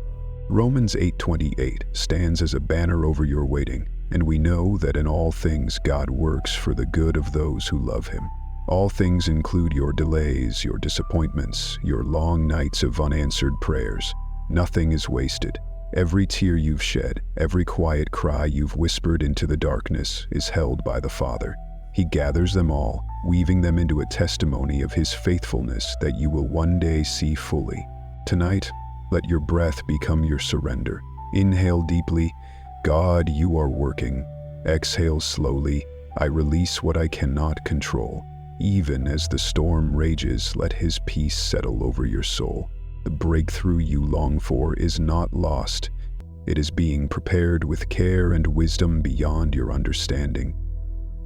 Romans 8:28 stands as a banner over your waiting, and we know that in all things God works for the good of those who love Him. All things include your delays, your disappointments, your long nights of unanswered prayers. Nothing is wasted. Every tear you've shed, every quiet cry you've whispered into the darkness is held by the Father. He gathers them all, weaving them into a testimony of His faithfulness that you will one day see fully. Tonight, let your breath become your surrender. Inhale deeply, "God, you are working." Exhale slowly, "I release what I cannot control." Even as the storm rages, let His peace settle over your soul. The breakthrough you long for is not lost. It is being prepared with care and wisdom beyond your understanding.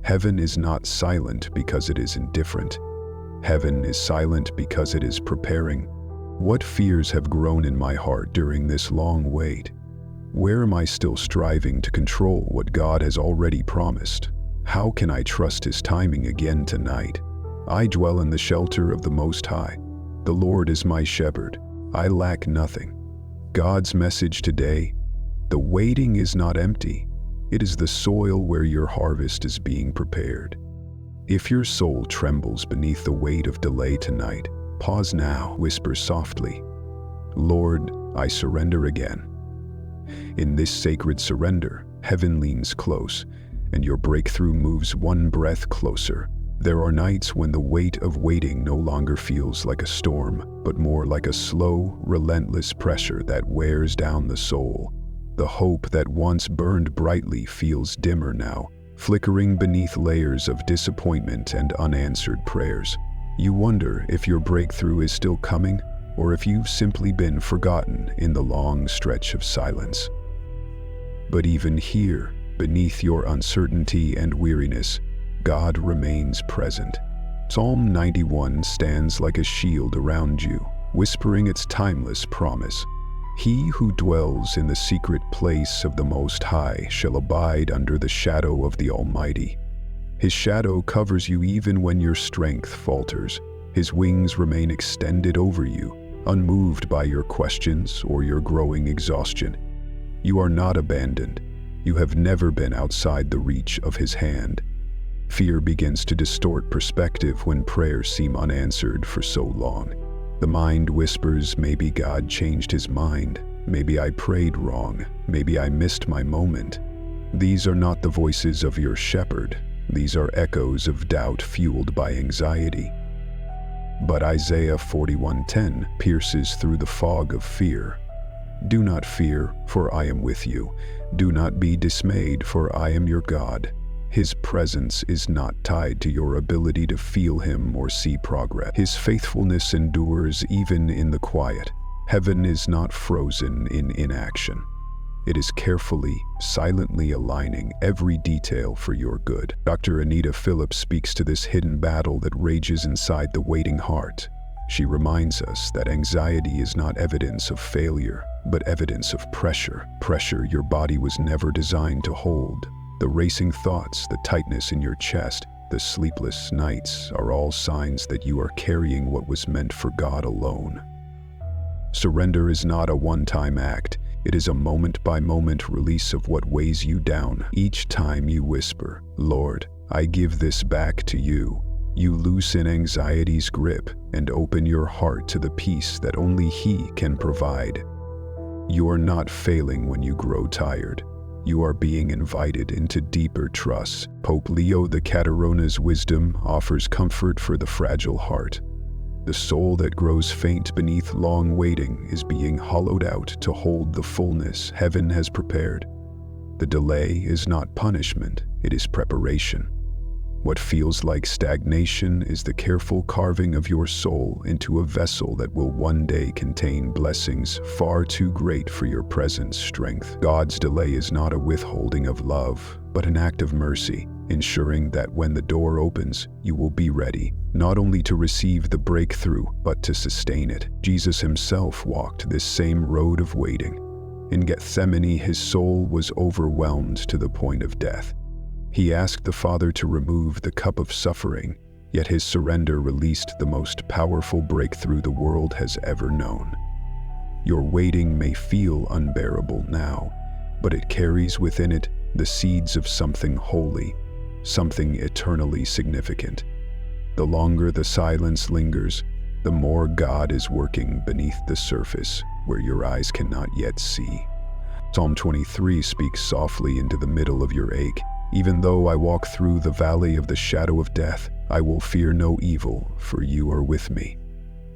Heaven is not silent because it is indifferent. Heaven is silent because it is preparing. What fears have grown in my heart during this long wait? Where am I still striving to control what God has already promised? How can I trust His timing again tonight? I dwell in the shelter of the Most High. The Lord is my shepherd. I lack nothing. God's message today: the waiting is not empty. It is the soil where your harvest is being prepared. If your soul trembles beneath the weight of delay tonight, pause now, whisper softly, "Lord, I surrender again." In this sacred surrender, heaven leans close, and your breakthrough moves one breath closer. There are nights when the weight of waiting no longer feels like a storm, but more like a slow, relentless pressure that wears down the soul. The hope that once burned brightly feels dimmer now, flickering beneath layers of disappointment and unanswered prayers. You wonder if your breakthrough is still coming, or if you've simply been forgotten in the long stretch of silence. But even here, beneath your uncertainty and weariness, God remains present. Psalm 91 stands like a shield around you, whispering its timeless promise. "He who dwells in the secret place of the Most High shall abide under the shadow of the Almighty." His shadow covers you even when your strength falters. His wings remain extended over you, unmoved by your questions or your growing exhaustion. You are not abandoned. You have never been outside the reach of His hand. Fear begins to distort perspective when prayers seem unanswered for so long. The mind whispers, maybe God changed His mind, maybe I prayed wrong, maybe I missed my moment. These are not the voices of your shepherd. These are echoes of doubt fueled by anxiety. But Isaiah 41:10 pierces through the fog of fear. "Do not fear, for I am with you. Do not be dismayed, for I am your God. His presence is not tied to your ability to feel Him or see progress. His faithfulness endures even in the quiet. Heaven is not frozen in inaction. It is carefully, silently aligning every detail for your good. Dr. Anita Phillips speaks to this hidden battle that rages inside the waiting heart. She reminds us that anxiety is not evidence of failure, but evidence of pressure. Pressure your body was never designed to hold. The racing thoughts, the tightness in your chest, the sleepless nights are all signs that you are carrying what was meant for God alone. Surrender is not a one-time act. It is a moment-by-moment release of what weighs you down. Each time you whisper, "Lord, I give this back to you," you loosen anxiety's grip and open your heart to the peace that only He can provide. You are not failing when you grow tired. You are being invited into deeper trust. Pope Leo the Catarona's wisdom offers comfort for the fragile heart. The soul that grows faint beneath long waiting is being hollowed out to hold the fullness heaven has prepared. The delay is not punishment, it is preparation. What feels like stagnation is the careful carving of your soul into a vessel that will one day contain blessings far too great for your present strength. God's delay is not a withholding of love, but an act of mercy, ensuring that when the door opens, you will be ready, not only to receive the breakthrough, but to sustain it. Jesus Himself walked this same road of waiting. In Gethsemane, His soul was overwhelmed to the point of death. He asked the Father to remove the cup of suffering, yet His surrender released the most powerful breakthrough the world has ever known. Your waiting may feel unbearable now, but it carries within it the seeds of something holy, something eternally significant. The longer the silence lingers, the more God is working beneath the surface where your eyes cannot yet see. Psalm 23 speaks softly into the middle of your ache. Even though I walk through the valley of the shadow of death, I will fear no evil, for you are with me.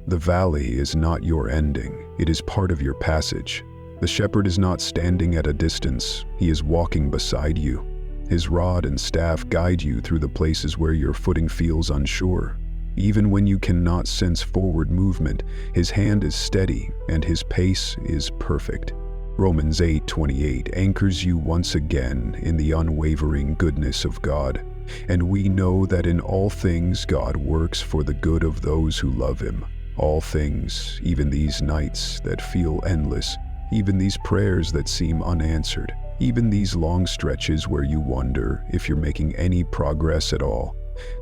The valley is not your ending, it is part of your passage. The shepherd is not standing at a distance, he is walking beside you. His rod and staff guide you through the places where your footing feels unsure. Even when you cannot sense forward movement, His hand is steady and His pace is perfect. Romans 8:28 anchors you once again in the unwavering goodness of God. And we know that in all things God works for the good of those who love Him. All things, even these nights that feel endless, even these prayers that seem unanswered, even these long stretches where you wonder if you're making any progress at all.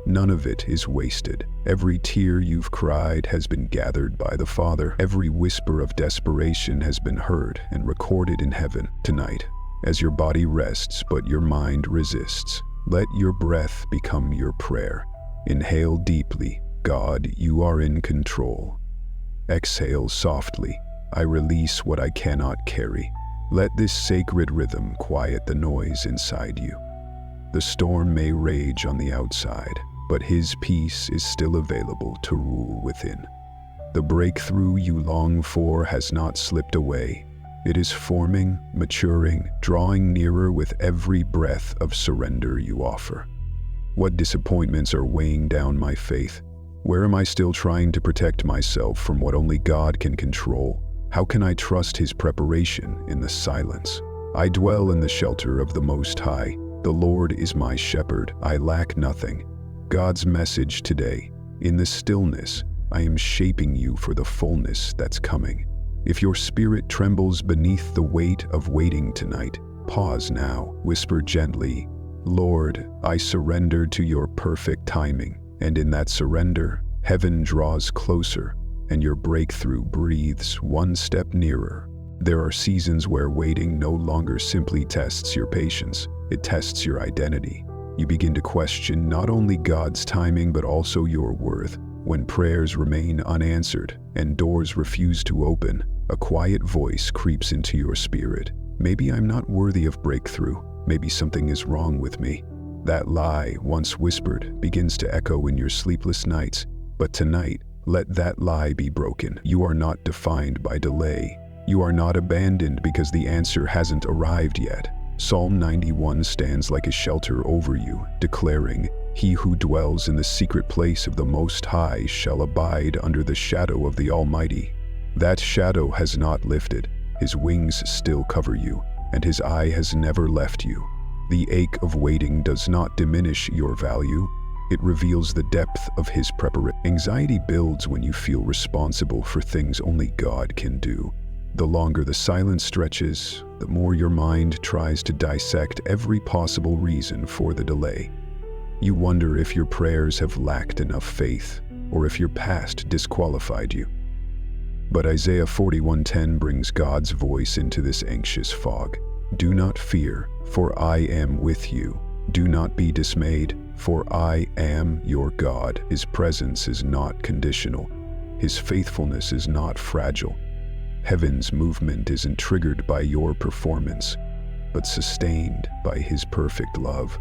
None of it is wasted. Every tear you've cried has been gathered by the Father. Every whisper of desperation has been heard and recorded in heaven. Tonight, as your body rests but your mind resists, let your breath become your prayer. Inhale deeply. God, you are in control. Exhale softly. I release what I cannot carry. Let this sacred rhythm quiet the noise inside you. The storm may rage on the outside, but His peace is still available to rule within. The breakthrough you long for has not slipped away. It is forming, maturing, drawing nearer with every breath of surrender you offer. What disappointments are weighing down my faith? Where am I still trying to protect myself from what only God can control? How can I trust His preparation in the silence? I dwell in the shelter of the Most High. The Lord is my shepherd, I lack nothing. God's message today: in the stillness, I am shaping you for the fullness that's coming. If your spirit trembles beneath the weight of waiting tonight, pause now, whisper gently, "Lord, I surrender to your perfect timing." And in that surrender, heaven draws closer, and your breakthrough breathes one step nearer. There are seasons where waiting no longer simply tests your patience, it tests your identity. You begin to question not only God's timing but also your worth. When prayers remain unanswered and doors refuse to open, a quiet voice creeps into your spirit. Maybe I'm not worthy of breakthrough. Maybe something is wrong with me. That lie, once whispered, begins to echo in your sleepless nights. But tonight, let that lie be broken. You are not defined by delay. You are not abandoned because the answer hasn't arrived yet. Psalm 91 stands like a shelter over you, declaring, "He who dwells in the secret place of the Most High shall abide under the shadow of the Almighty." That shadow has not lifted, his wings still cover you, and his eye has never left you. The ache of waiting does not diminish your value. It reveals the depth of his preparation. Anxiety builds when you feel responsible for things only God can do. The longer the silence stretches, the more your mind tries to dissect every possible reason for the delay. You wonder if your prayers have lacked enough faith, or if your past disqualified you. But Isaiah 41:10 brings God's voice into this anxious fog. "Do not fear, for I am with you. Do not be dismayed, for I am your God." His presence is not conditional. His faithfulness is not fragile. Heaven's movement isn't triggered by your performance, but sustained by his perfect love.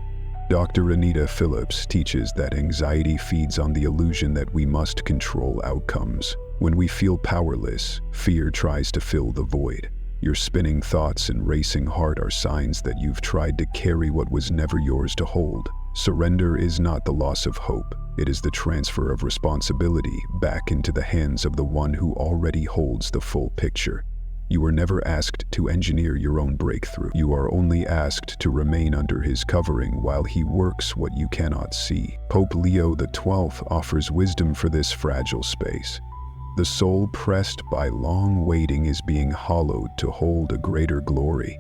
Dr. Anita Phillips teaches that anxiety feeds on the illusion that we must control outcomes. When we feel powerless, fear tries to fill the void. Your spinning thoughts and racing heart are signs that you've tried to carry what was never yours to hold. Surrender is not the loss of hope. It is the transfer of responsibility back into the hands of the one who already holds the full picture. You were never asked to engineer your own breakthrough. You are only asked to remain under his covering while he works what you cannot see. Pope Leo XII offers wisdom for this fragile space. The soul pressed by long waiting is being hollowed to hold a greater glory.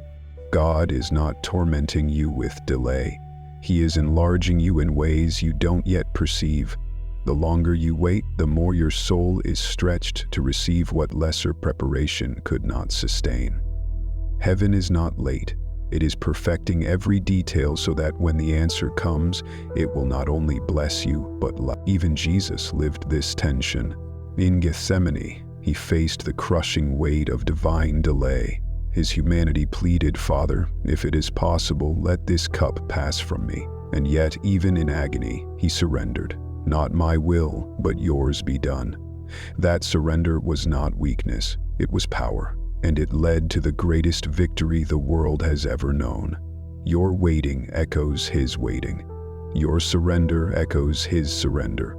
God is not tormenting you with delay. He is enlarging you in ways you don't yet perceive. The longer you wait, the more your soul is stretched to receive what lesser preparation could not sustain. Heaven is not late. It is perfecting every detail so that when the answer comes, it will not only bless you, but even Jesus lived this tension. In Gethsemane, he faced the crushing weight of divine delay. His humanity pleaded, "Father, if it is possible, let this cup pass from me." And yet, even in agony, he surrendered. "Not my will, but yours be done." That surrender was not weakness, it was power, and it led to the greatest victory the world has ever known. Your waiting echoes his waiting. Your surrender echoes his surrender.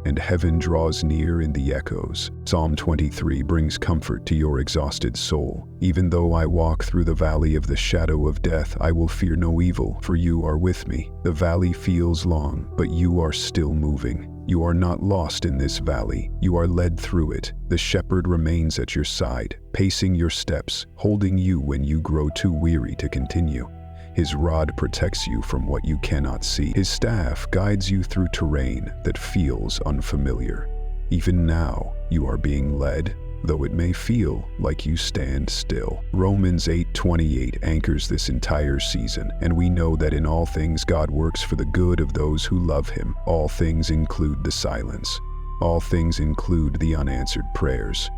And heaven draws near in the echoes. Psalm 23 brings comfort to your exhausted soul. "Even though I walk through the valley of the shadow of death, I will fear no evil, for you are with me." The valley feels long, but you are still moving. You are not lost in this valley. You are led through it. The shepherd remains at your side, pacing your steps, holding you when you grow too weary to continue. His rod protects you from what you cannot see. His staff guides you through terrain that feels unfamiliar. Even now, you are being led, though it may feel like you stand still. Romans 8:28 anchors this entire season, and we know that in all things God works for the good of those who love him. All things include the silence. All things include the unanswered prayers.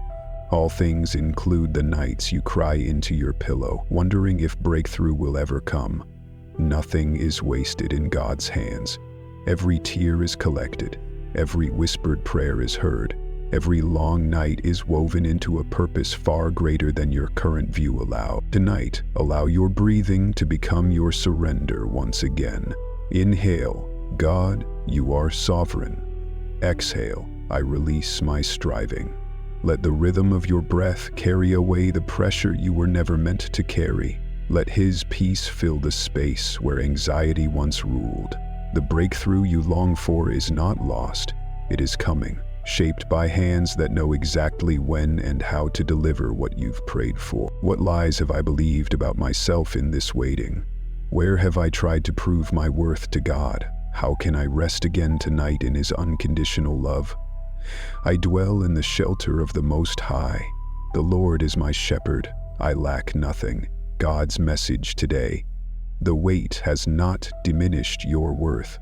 All things include the nights you cry into your pillow, wondering if breakthrough will ever come. Nothing is wasted in God's hands. Every tear is collected. Every whispered prayer is heard. Every long night is woven into a purpose far greater than your current view allows. Tonight, allow your breathing to become your surrender once again. Inhale, God, you are sovereign. Exhale, I release my striving. Let the rhythm of your breath carry away the pressure you were never meant to carry. Let his peace fill the space where anxiety once ruled. The breakthrough you long for is not lost. It is coming, shaped by hands that know exactly when and how to deliver what you've prayed for. What lies have I believed about myself in this waiting? Where have I tried to prove my worth to God? How can I rest again tonight in his unconditional love? I dwell in the shelter of the Most High. The Lord is my shepherd. I lack nothing. God's message today. The weight has not diminished your worth.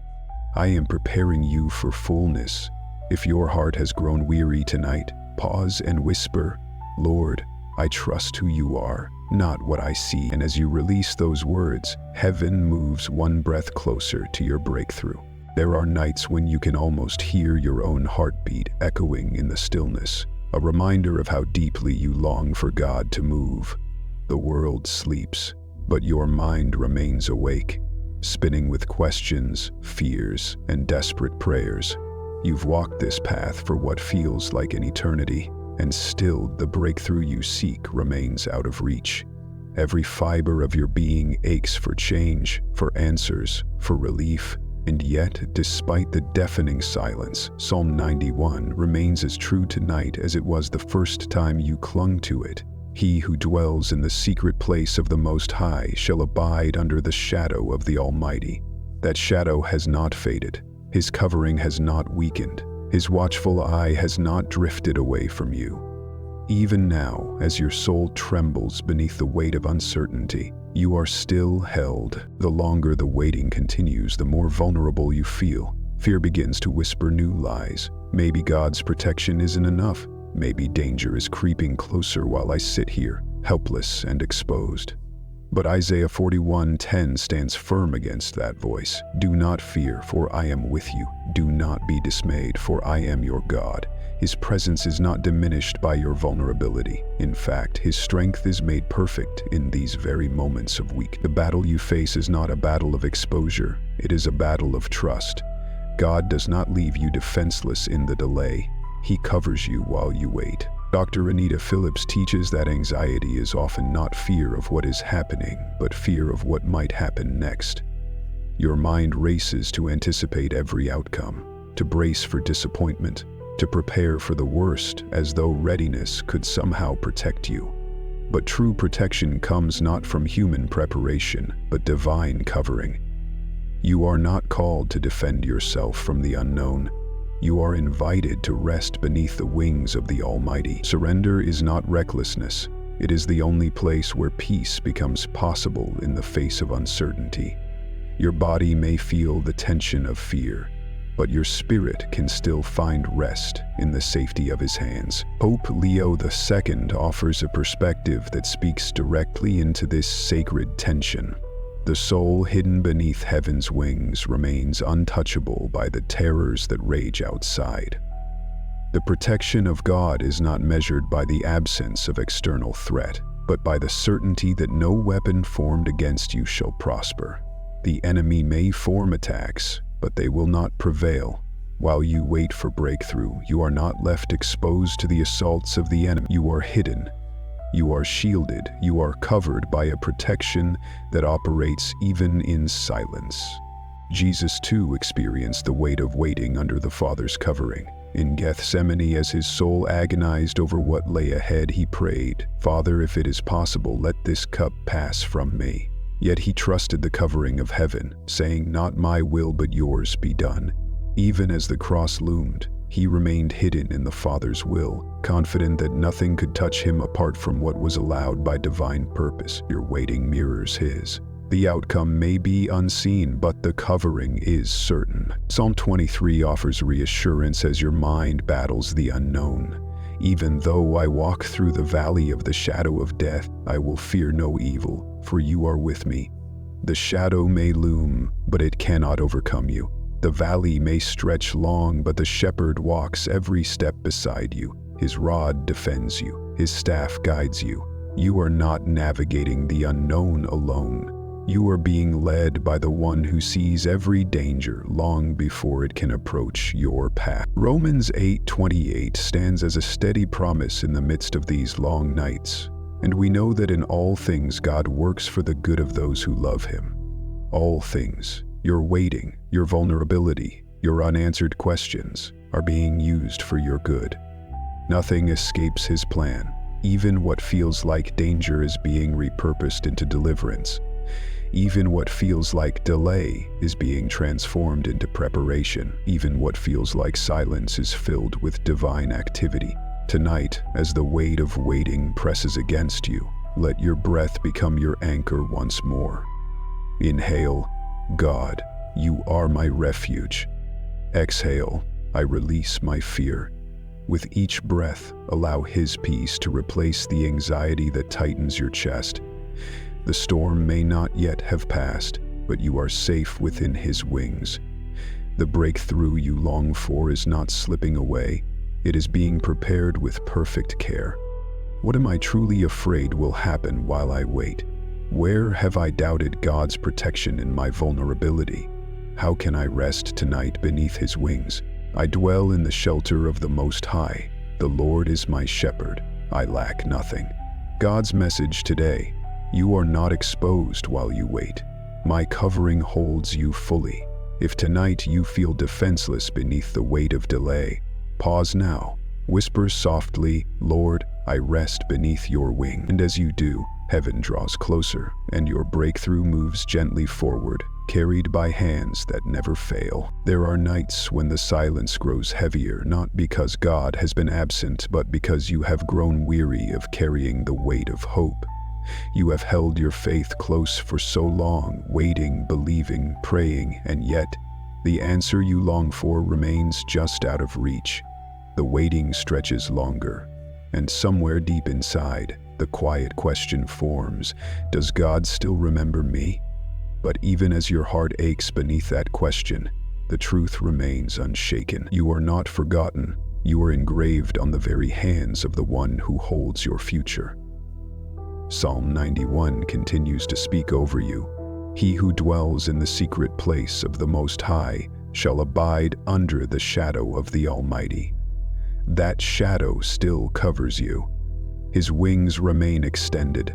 I am preparing you for fullness. If your heart has grown weary tonight, pause and whisper, "Lord, I trust who you are, not what I see." And as you release those words, heaven moves one breath closer to your breakthrough. There are nights when you can almost hear your own heartbeat echoing in the stillness, a reminder of how deeply you long for God to move. The world sleeps, but your mind remains awake, spinning with questions, fears, and desperate prayers. You've walked this path for what feels like an eternity, and still the breakthrough you seek remains out of reach. Every fiber of your being aches for change, for answers, for relief, and yet, despite the deafening silence, Psalm 91 remains as true tonight as it was the first time you clung to it. He who dwells in the secret place of the Most High shall abide under the shadow of the Almighty. That shadow has not faded. His covering has not weakened. His watchful eye has not drifted away from you. Even now, as your soul trembles beneath the weight of uncertainty, you are still held. The longer the waiting continues, the more vulnerable you feel. Fear begins to whisper new lies. Maybe God's protection isn't enough. Maybe danger is creeping closer while I sit here, helpless and exposed. But Isaiah 41:10 stands firm against that voice. Do not fear, for I am with you. Do not be dismayed, for I am your God. His presence is not diminished by your vulnerability. In fact, His strength is made perfect in these very moments of weakness. The battle you face is not a battle of exposure. It is a battle of trust. God does not leave you defenseless in the delay. He covers you while you wait. Dr. Anita Phillips teaches that anxiety is often not fear of what is happening, but fear of what might happen next. Your mind races to anticipate every outcome, to brace for disappointment, to prepare for the worst, as though readiness could somehow protect you. But true protection comes not from human preparation, but divine covering. You are not called to defend yourself from the unknown. You are invited to rest beneath the wings of the Almighty. Surrender is not recklessness. It is the only place where peace becomes possible in the face of uncertainty. Your body may feel the tension of fear, but your spirit can still find rest in the safety of His hands. Pope Leo II offers a perspective that speaks directly into this sacred tension. The soul hidden beneath heaven's wings remains untouchable by the terrors that rage outside. The protection of God is not measured by the absence of external threat, but by the certainty that no weapon formed against you shall prosper. The enemy may form attacks, but they will not prevail. While you wait for breakthrough, you are not left exposed to the assaults of the enemy. You are hidden. You are shielded. You are covered by a protection that operates even in silence. Jesus too experienced the weight of waiting under the Father's covering. In Gethsemane, as his soul agonized over what lay ahead, he prayed, "Father, if it is possible, let this cup pass from me." Yet he trusted the covering of heaven, saying, "Not my will but yours be done." Even as the cross loomed, he remained hidden in the Father's will, confident that nothing could touch him apart from what was allowed by divine purpose. Your waiting mirrors His. The outcome may be unseen, but the covering is certain. Psalm 23 offers reassurance as your mind battles the unknown. Even though I walk through the valley of the shadow of death, I will fear no evil, for you are with me. The shadow may loom, but it cannot overcome you. The valley may stretch long, but the shepherd walks every step beside you. His rod defends you. His staff guides you. You are not navigating the unknown alone. You are being led by the one who sees every danger long before it can approach your path. Romans 8:28 stands as a steady promise in the midst of these long nights. And we know that in all things God works for the good of those who love Him. All things. Your waiting, your vulnerability, your unanswered questions are being used for your good. Nothing escapes His plan. Even what feels like danger is being repurposed into deliverance. Even what feels like delay is being transformed into preparation. Even what feels like silence is filled with divine activity. Tonight, as the weight of waiting presses against you, let your breath become your anchor once more. Inhale, God, you are my refuge. Exhale, I release my fear. With each breath, allow His peace to replace the anxiety that tightens your chest. The storm may not yet have passed, but you are safe within His wings. The breakthrough you long for is not slipping away. It is being prepared with perfect care. What am I truly afraid will happen while I wait? Where have I doubted God's protection in my vulnerability? How can I rest tonight beneath His wings? I dwell in the shelter of the Most High. The Lord is my shepherd. I lack nothing. God's message today: you are not exposed while you wait. My covering holds you fully. If tonight you feel defenseless beneath the weight of delay, pause now. Whisper softly, "Lord, I rest beneath your wing." And as you do, heaven draws closer, and your breakthrough moves gently forward, carried by hands that never fail. There are nights when the silence grows heavier, not because God has been absent, but because you have grown weary of carrying the weight of hope. You have held your faith close for so long, waiting, believing, praying, and yet the answer you long for remains just out of reach. The waiting stretches longer, and somewhere deep inside, the quiet question forms: does God still remember me? But even as your heart aches beneath that question, the truth remains unshaken. You are not forgotten. You are engraved on the very hands of the one who holds your future. Psalm 91 continues to speak over you. He who dwells in the secret place of the Most High shall abide under the shadow of the Almighty. That shadow still covers you. His wings remain extended.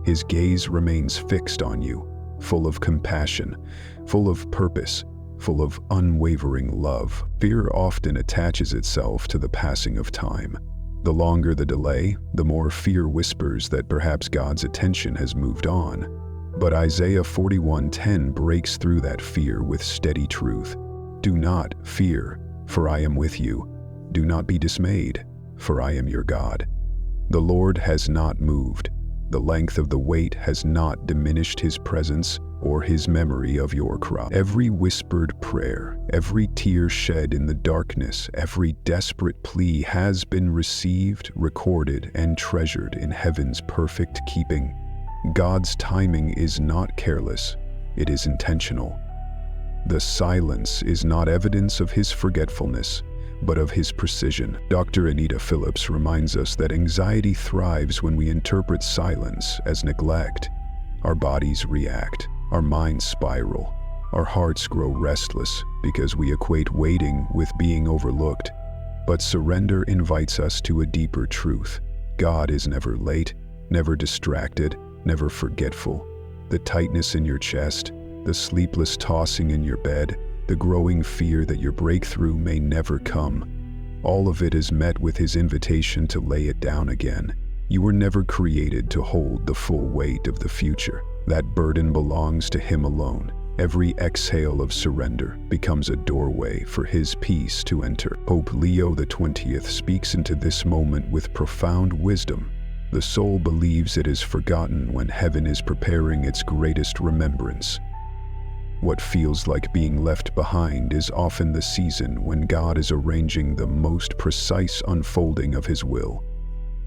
His gaze remains fixed on you, full of compassion, full of purpose, full of unwavering love. Fear often attaches itself to the passing of time. The longer the delay, the more fear whispers that perhaps God's attention has moved on. But Isaiah 41:10 breaks through that fear with steady truth. Do not fear, for I am with you. Do not be dismayed, for I am your God. The Lord has not moved. The length of the wait has not diminished His presence or His memory of your cry. Every whispered prayer, every tear shed in the darkness, every desperate plea has been received, recorded, and treasured in heaven's perfect keeping. God's timing is not careless, it is intentional. The silence is not evidence of His forgetfulness, but of His precision. Dr. Anita Phillips reminds us that anxiety thrives when we interpret silence as neglect. Our bodies react, our minds spiral, our hearts grow restless because we equate waiting with being overlooked. But surrender invites us to a deeper truth. God is never late, never distracted, never forgetful. The tightness in your chest, the sleepless tossing in your bed, the growing fear that your breakthrough may never come, all of it is met with His invitation to lay it down again. You were never created to hold the full weight of the future. That burden belongs to Him alone. Every exhale of surrender becomes a doorway for His peace to enter. Pope Leo XX speaks into this moment with profound wisdom. The soul believes it is forgotten when heaven is preparing its greatest remembrance. What feels like being left behind is often the season when God is arranging the most precise unfolding of His will.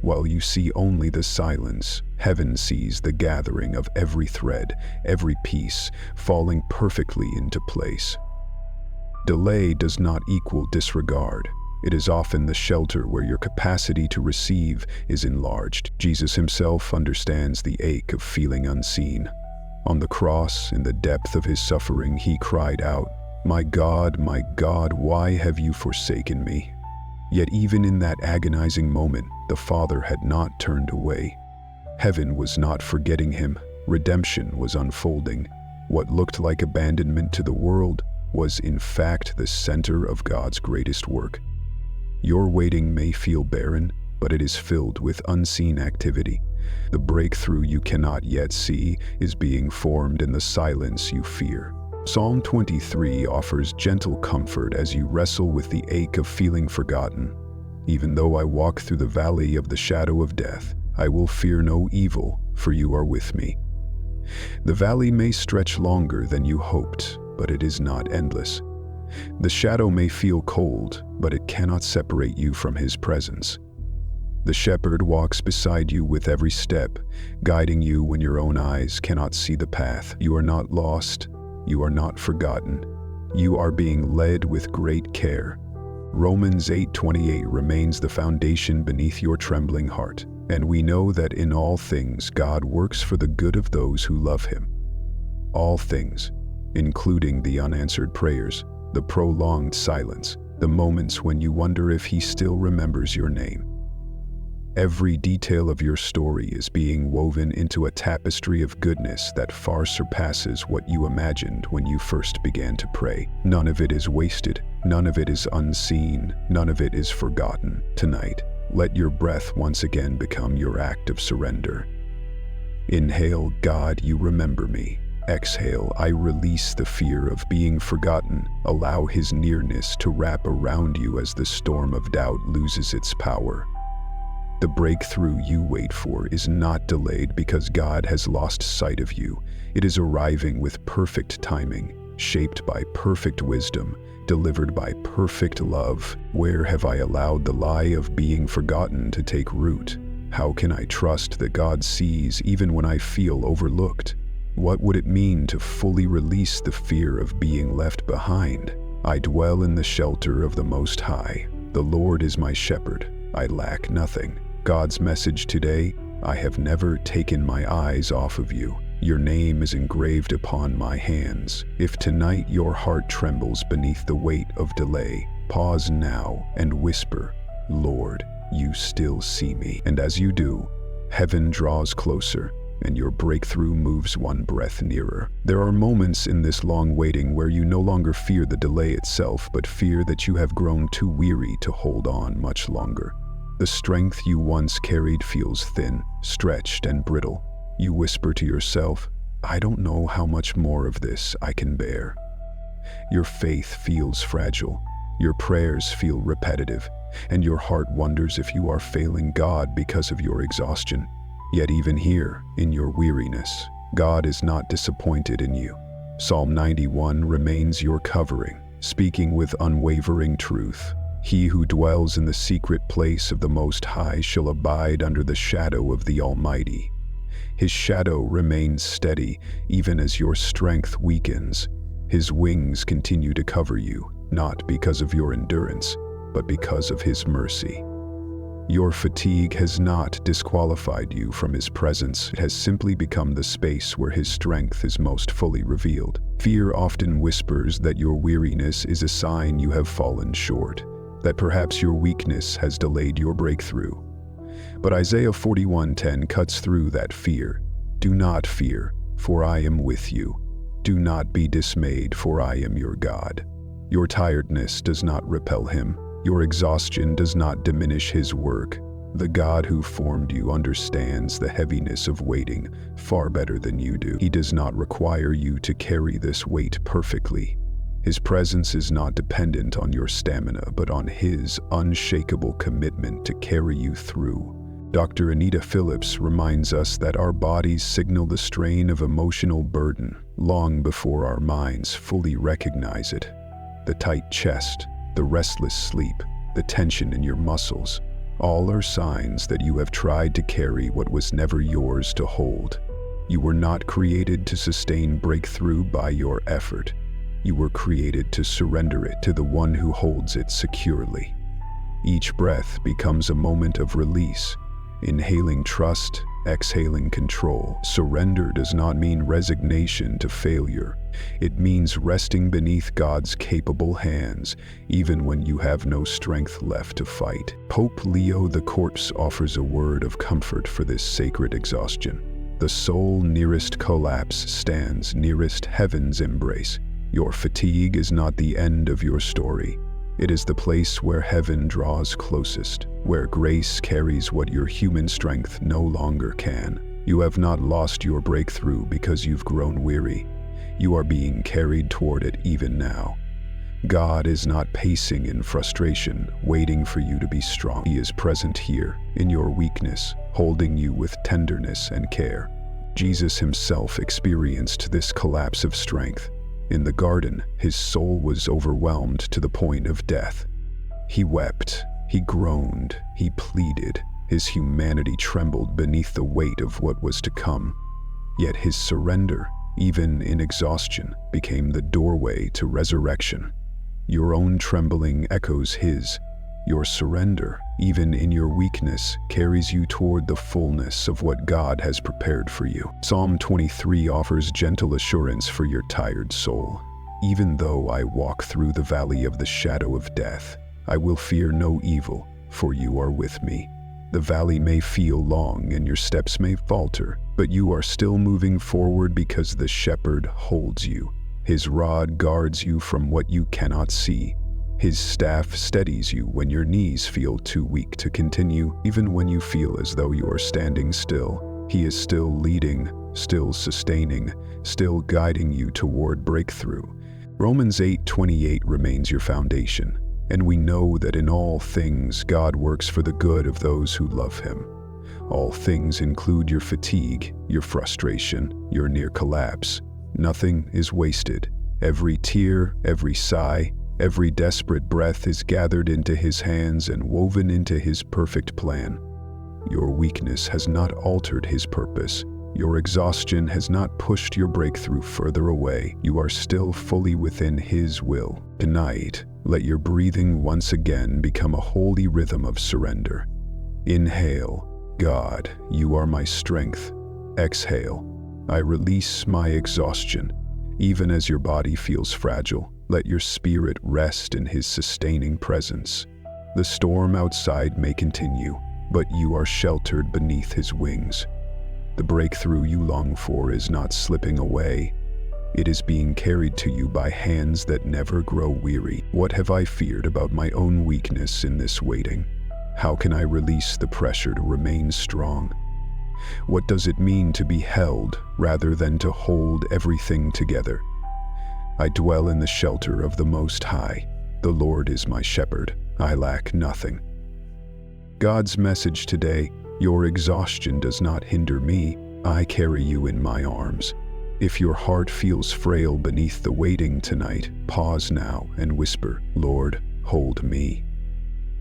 While you see only the silence, heaven sees the gathering of every thread, every piece, falling perfectly into place. Delay does not equal disregard. It is often the shelter where your capacity to receive is enlarged. Jesus Himself understands the ache of feeling unseen. On the cross, in the depth of His suffering, He cried out, my God, why have you forsaken me?" Yet even in that agonizing moment, the Father had not turned away. Heaven was not forgetting Him. Redemption was unfolding. What looked like abandonment to the world was in fact the center of God's greatest work. Your waiting may feel barren, but it is filled with unseen activity. The breakthrough you cannot yet see is being formed in the silence you fear. Psalm 23 offers gentle comfort as you wrestle with the ache of feeling forgotten. Even though I walk through the valley of the shadow of death, I will fear no evil, for you are with me. The valley may stretch longer than you hoped, but it is not endless. The shadow may feel cold, but it cannot separate you from His presence. The shepherd walks beside you with every step, guiding you when your own eyes cannot see the path. You are not lost. You are not forgotten. You are being led with great care. Romans 8:28 remains the foundation beneath your trembling heart. And we know that in all things God works for the good of those who love Him. All things, including the unanswered prayers, the prolonged silence, the moments when you wonder if He still remembers your name. Every detail of your story is being woven into a tapestry of goodness that far surpasses what you imagined when you first began to pray. None of it is wasted, none of it is unseen, none of it is forgotten. Tonight, let your breath once again become your act of surrender. Inhale, God, you remember me. Exhale, I release the fear of being forgotten. Allow His nearness to wrap around you as the storm of doubt loses its power. The breakthrough you wait for is not delayed because God has lost sight of you. It is arriving with perfect timing, shaped by perfect wisdom, delivered by perfect love. Where have I allowed the lie of being forgotten to take root? How can I trust that God sees even when I feel overlooked? What would it mean to fully release the fear of being left behind? I dwell in the shelter of the Most High. The Lord is my shepherd. I lack nothing. God's message today: I have never taken my eyes off of you. Your name is engraved upon my hands. If tonight your heart trembles beneath the weight of delay, pause now and whisper, Lord, you still see me. And as you do, heaven draws closer and your breakthrough moves one breath nearer. There are moments in this long waiting where you no longer fear the delay itself, but fear that you have grown too weary to hold on much longer. The strength you once carried feels thin, stretched, and brittle. You whisper to yourself, I don't know how much more of this I can bear. Your faith feels fragile, your prayers feel repetitive, and your heart wonders if you are failing God because of your exhaustion. Yet even here, in your weariness, God is not disappointed in you. Psalm 91 remains your covering, speaking with unwavering truth. He who dwells in the secret place of the Most High shall abide under the shadow of the Almighty. His shadow remains steady even as your strength weakens. His wings continue to cover you, not because of your endurance, but because of His mercy. Your fatigue has not disqualified you from His presence. It has simply become the space where His strength is most fully revealed. Fear often whispers that your weariness is a sign you have fallen short, that perhaps your weakness has delayed your breakthrough. But Isaiah 41:10 cuts through that fear. Do not fear, for I am with you. Do not be dismayed, for I am your God. Your tiredness does not repel Him. Your exhaustion does not diminish His work. The God who formed you understands the heaviness of waiting far better than you do. He does not require you to carry this weight perfectly. His presence is not dependent on your stamina, but on His unshakable commitment to carry you through. Dr. Anita Phillips reminds us that our bodies signal the strain of emotional burden long before our minds fully recognize it. The tight chest, the restless sleep, the tension in your muscles, all are signs that you have tried to carry what was never yours to hold. You were not created to sustain breakthrough by your effort. You were created to surrender it to the one who holds it securely. Each breath becomes a moment of release, inhaling trust, exhaling control. Surrender does not mean resignation to failure. It means resting beneath God's capable hands, even when you have no strength left to fight. Pope Leo XIV offers a word of comfort for this sacred exhaustion. The soul nearest collapse stands nearest heaven's embrace. Your fatigue is not the end of your story. It is the place where heaven draws closest, where grace carries what your human strength no longer can. You have not lost your breakthrough because you've grown weary. You are being carried toward it even now. God is not pacing in frustration, waiting for you to be strong. He is present here, in your weakness, holding you with tenderness and care. Jesus Himself experienced this collapse of strength. In the garden, His soul was overwhelmed to the point of death. He wept, He groaned, He pleaded. His humanity trembled beneath the weight of what was to come. Yet His surrender, even in exhaustion, became the doorway to resurrection. Your own trembling echoes His. Your surrender, even in your weakness, carries you toward the fullness of what God has prepared for you. Psalm 23 offers gentle assurance for your tired soul. Even though I walk through the valley of the shadow of death, I will fear no evil, for you are with me. The valley may feel long and your steps may falter, but you are still moving forward because the shepherd holds you. His rod guards you from what you cannot see. His staff steadies you when your knees feel too weak to continue. Even when you feel as though you are standing still, He is still leading, still sustaining, still guiding you toward breakthrough. Romans 8:28 remains your foundation, and we know that in all things God works for the good of those who love Him. All things include your fatigue, your frustration, your near collapse. Nothing is wasted. Every tear, every sigh, every desperate breath is gathered into His hands and woven into His perfect plan. Your weakness has not altered His purpose. Your exhaustion has not pushed your breakthrough further away. You are still fully within His will. Tonight, let your breathing once again become a holy rhythm of surrender. Inhale, God, you are my strength. Exhale, I release my exhaustion. Even as your body feels fragile, let your spirit rest in His sustaining presence. The storm outside may continue, but you are sheltered beneath His wings. The breakthrough you long for is not slipping away. It is being carried to you by hands that never grow weary. What have I feared about my own weakness in this waiting? How can I release the pressure to remain strong? What does it mean to be held rather than to hold everything together? I dwell in the shelter of the Most High. The Lord is my shepherd. I lack nothing. God's message today: your exhaustion does not hinder me. I carry you in my arms. If your heart feels frail beneath the waiting tonight, pause now and whisper, Lord, hold me.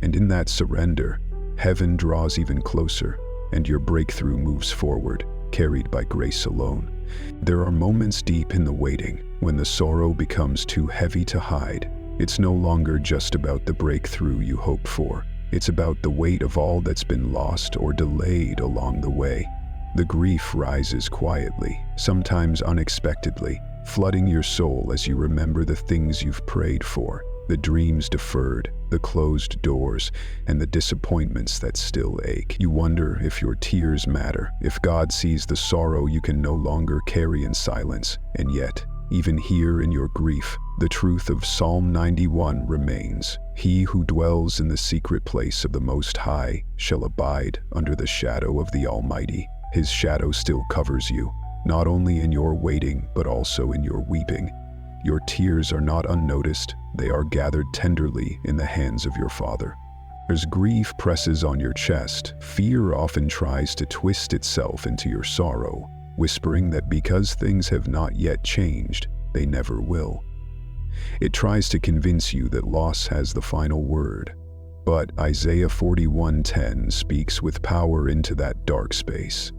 And in that surrender, heaven draws even closer, and your breakthrough moves forward, carried by grace alone. There are moments deep in the waiting when the sorrow becomes too heavy to hide. It's no longer just about the breakthrough you hope for. It's about the weight of all that's been lost or delayed along the way. The grief rises quietly, sometimes unexpectedly, flooding your soul as you remember the things you've prayed for, the dreams deferred, the closed doors, and the disappointments that still ache. You wonder if your tears matter, if God sees the sorrow you can no longer carry in silence. And yet, even here in your grief, the truth of Psalm 91 remains. He who dwells in the secret place of the Most High shall abide under the shadow of the Almighty. His shadow still covers you, not only in your waiting, but also in your weeping. Your tears are not unnoticed. They are gathered tenderly in the hands of your Father. As grief presses on your chest, fear often tries to twist itself into your sorrow, whispering that because things have not yet changed, they never will. It tries to convince you that loss has the final word. But Isaiah 41:10 speaks with power into that dark space.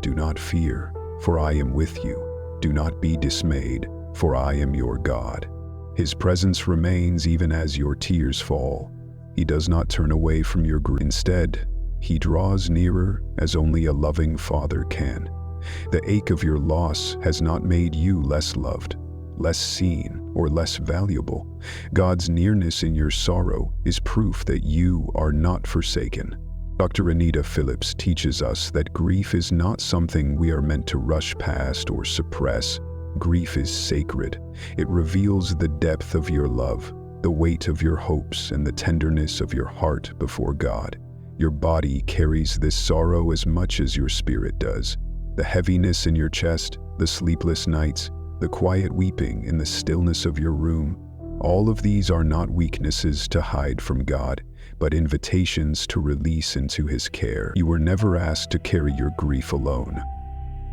Do not fear, for I am with you. Do not be dismayed, for I am your God. His presence remains even as your tears fall. He does not turn away from your grief. Instead, He draws nearer as only a loving Father can. The ache of your loss has not made you less loved, less seen, or less valuable. God's nearness in your sorrow is proof that you are not forsaken. Dr. Anita Phillips teaches us that grief is not something we are meant to rush past or suppress. Grief is sacred. It reveals the depth of your love, the weight of your hopes, and the tenderness of your heart before God. Your body carries this sorrow as much as your spirit does. The heaviness in your chest, the sleepless nights, the quiet weeping in the stillness of your room, all of these are not weaknesses to hide from God, but invitations to release into His care. You were never asked to carry your grief alone.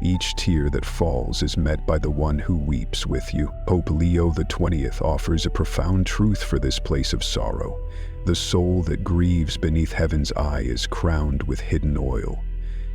Each tear that falls is met by the one who weeps with you. Pope Leo XX offers a profound truth for this place of sorrow. The soul that grieves beneath heaven's eye is crowned with hidden oil.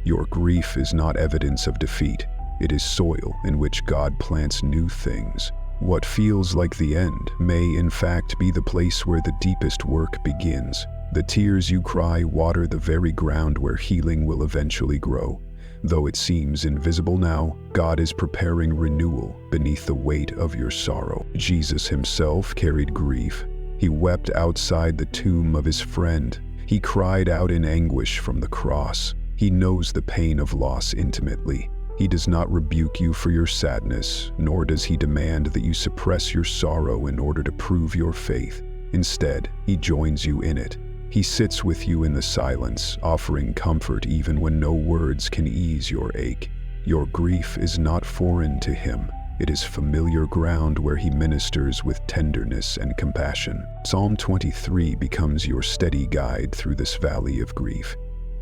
Your grief is not evidence of defeat. It is soil in which God plants new things. What feels like the end may in fact be the place where the deepest work begins. The tears you cry water the very ground where healing will eventually grow. Though it seems invisible now, God is preparing renewal beneath the weight of your sorrow. Jesus himself carried grief. He wept outside the tomb of his friend. He cried out in anguish from the cross. He knows the pain of loss intimately. He does not rebuke you for your sadness, nor does he demand that you suppress your sorrow in order to prove your faith. Instead, he joins you in it. He sits with you in the silence, offering comfort even when no words can ease your ache. Your grief is not foreign to him. It is familiar ground where he ministers with tenderness and compassion. Psalm 23 becomes your steady guide through this valley of grief.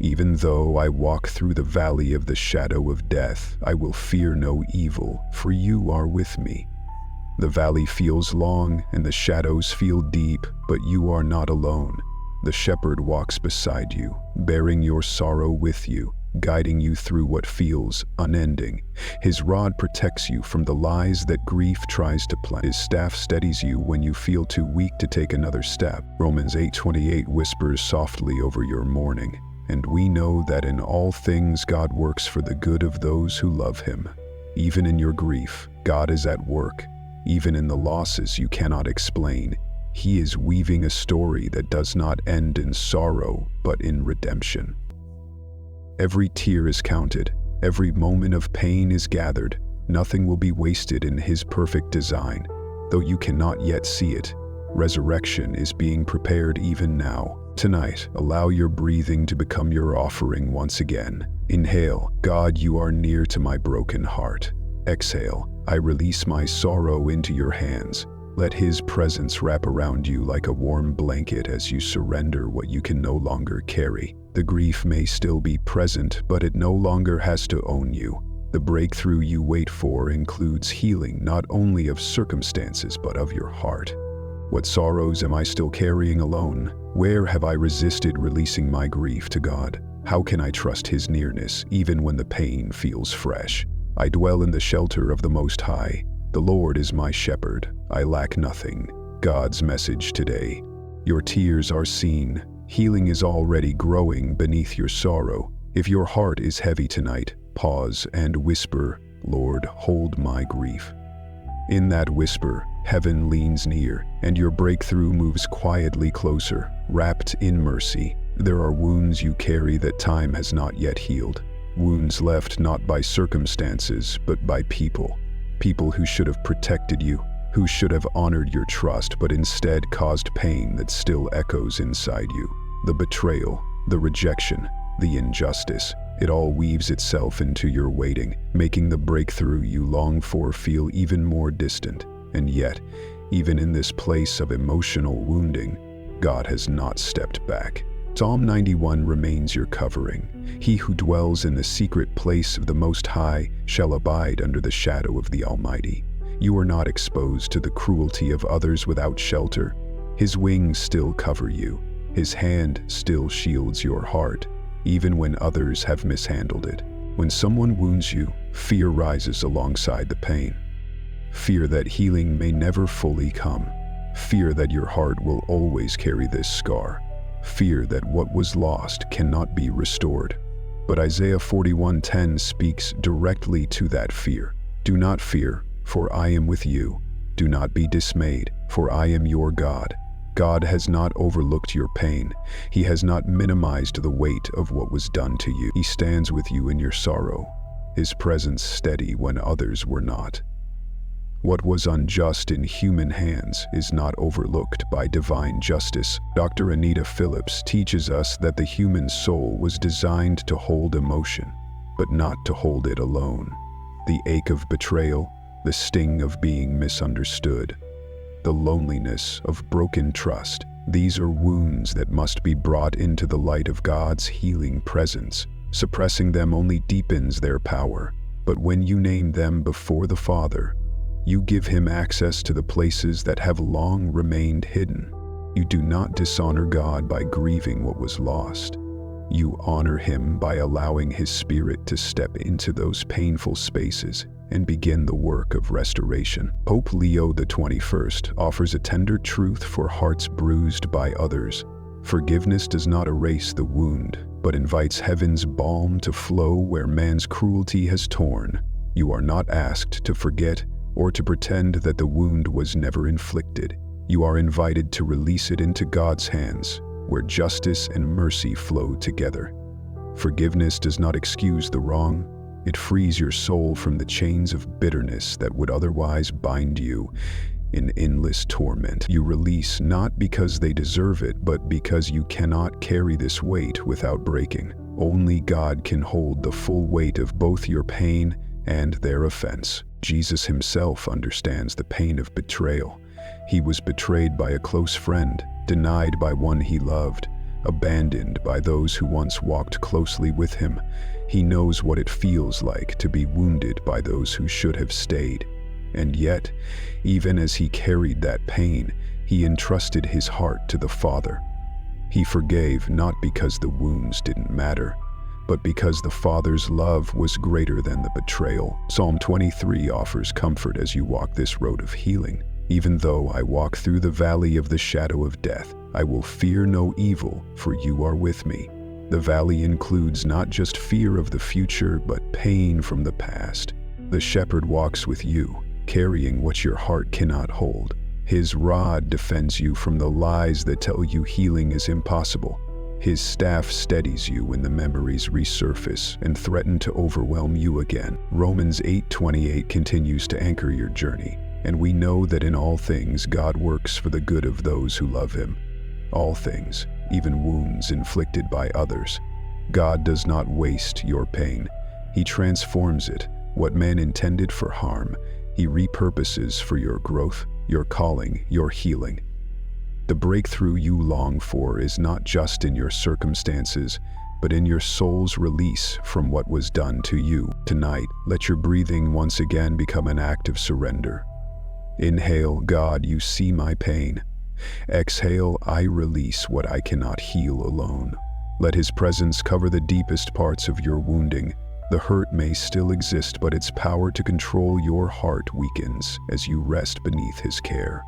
Even though I walk through the valley of the shadow of death, I will fear no evil, for you are with me. The valley feels long and the shadows feel deep, but you are not alone. The shepherd walks beside you, bearing your sorrow with you, guiding you through what feels unending. His rod protects you from the lies that grief tries to plant. His staff steadies you when you feel too weak to take another step. Romans 8:28 whispers softly over your mourning. And we know that in all things God works for the good of those who love him. Even in your grief, God is at work. Even in the losses you cannot explain, he is weaving a story that does not end in sorrow, but in redemption. Every tear is counted. Every moment of pain is gathered. Nothing will be wasted in his perfect design. Though you cannot yet see it, resurrection is being prepared even now. Tonight, allow your breathing to become your offering once again. Inhale, God, you are near to my broken heart. Exhale, I release my sorrow into your hands. Let his presence wrap around you like a warm blanket as you surrender what you can no longer carry. The grief may still be present, but it no longer has to own you. The breakthrough you wait for includes healing not only of circumstances but of your heart. What sorrows am I still carrying alone? Where have I resisted releasing my grief to God? How can I trust his nearness even when the pain feels fresh? I dwell in the shelter of the Most High. The Lord is my shepherd. I lack nothing. God's message today. Your tears are seen. Healing is already growing beneath your sorrow. If your heart is heavy tonight, pause and whisper, Lord, hold my grief. In that whisper, heaven leans near, and your breakthrough moves quietly closer, wrapped in mercy. There are wounds you carry that time has not yet healed. Wounds left not by circumstances, but by people. People who should have protected you, who should have honored your trust, but instead caused pain that still echoes inside you. The betrayal, the rejection, the injustice, it all weaves itself into your waiting, making the breakthrough you long for feel even more distant. And yet, even in this place of emotional wounding, God has not stepped back. Psalm 91 remains your covering. He who dwells in the secret place of the Most High shall abide under the shadow of the Almighty. You are not exposed to the cruelty of others without shelter. His wings still cover you. His hand still shields your heart, even when others have mishandled it. When someone wounds you, fear rises alongside the pain. Fear that healing may never fully come. Fear that your heart will always carry this scar. Fear that what was lost cannot be restored. But Isaiah 41:10 speaks directly to that fear. Do not fear, for I am with you. Do not be dismayed, for I am your God. God has not overlooked your pain. He has not minimized the weight of what was done to you. He stands with you in your sorrow, his presence steady when others were not. What was unjust in human hands is not overlooked by divine justice. Dr. Anita Phillips teaches us that the human soul was designed to hold emotion, but not to hold it alone. The ache of betrayal, the sting of being misunderstood, the loneliness of broken trust. These are wounds that must be brought into the light of God's healing presence. Suppressing them only deepens their power. But when you name them before the Father, you give him access to the places that have long remained hidden. You do not dishonor God by grieving what was lost. You honor him by allowing his Spirit to step into those painful spaces and begin the work of restoration. Pope Leo XXI offers a tender truth for hearts bruised by others. Forgiveness does not erase the wound, but invites heaven's balm to flow where man's cruelty has torn. You are not asked to forget or to pretend that the wound was never inflicted. You are invited to release it into God's hands, where justice and mercy flow together. Forgiveness does not excuse the wrong. It frees your soul from the chains of bitterness that would otherwise bind you in endless torment. You release not because they deserve it, but because you cannot carry this weight without breaking. Only God can hold the full weight of both your pain and their offense. Jesus himself understands the pain of betrayal. He was betrayed by a close friend, denied by one he loved, abandoned by those who once walked closely with him. He knows what it feels like to be wounded by those who should have stayed. And yet, even as he carried that pain, he entrusted his heart to the Father. He forgave not because the wounds didn't matter, but because the Father's love was greater than the betrayal. Psalm 23 offers comfort as you walk this road of healing. Even though I walk through the valley of the shadow of death, I will fear no evil, for you are with me. The valley includes not just fear of the future, but pain from the past. The shepherd walks with you, carrying what your heart cannot hold. His rod defends you from the lies that tell you healing is impossible. His staff steadies you when the memories resurface and threaten to overwhelm you again. Romans 8:28 continues to anchor your journey, and we know that in all things God works for the good of those who love him. All things, even wounds inflicted by others. God does not waste your pain. He transforms it. What man intended for harm, he repurposes for your growth, your calling, your healing. The breakthrough you long for is not just in your circumstances, but in your soul's release from what was done to you. Tonight, let your breathing once again become an act of surrender. Inhale, God, you see my pain. Exhale, I release what I cannot heal alone. Let his presence cover the deepest parts of your wounding. The hurt may still exist, but its power to control your heart weakens as you rest beneath his care.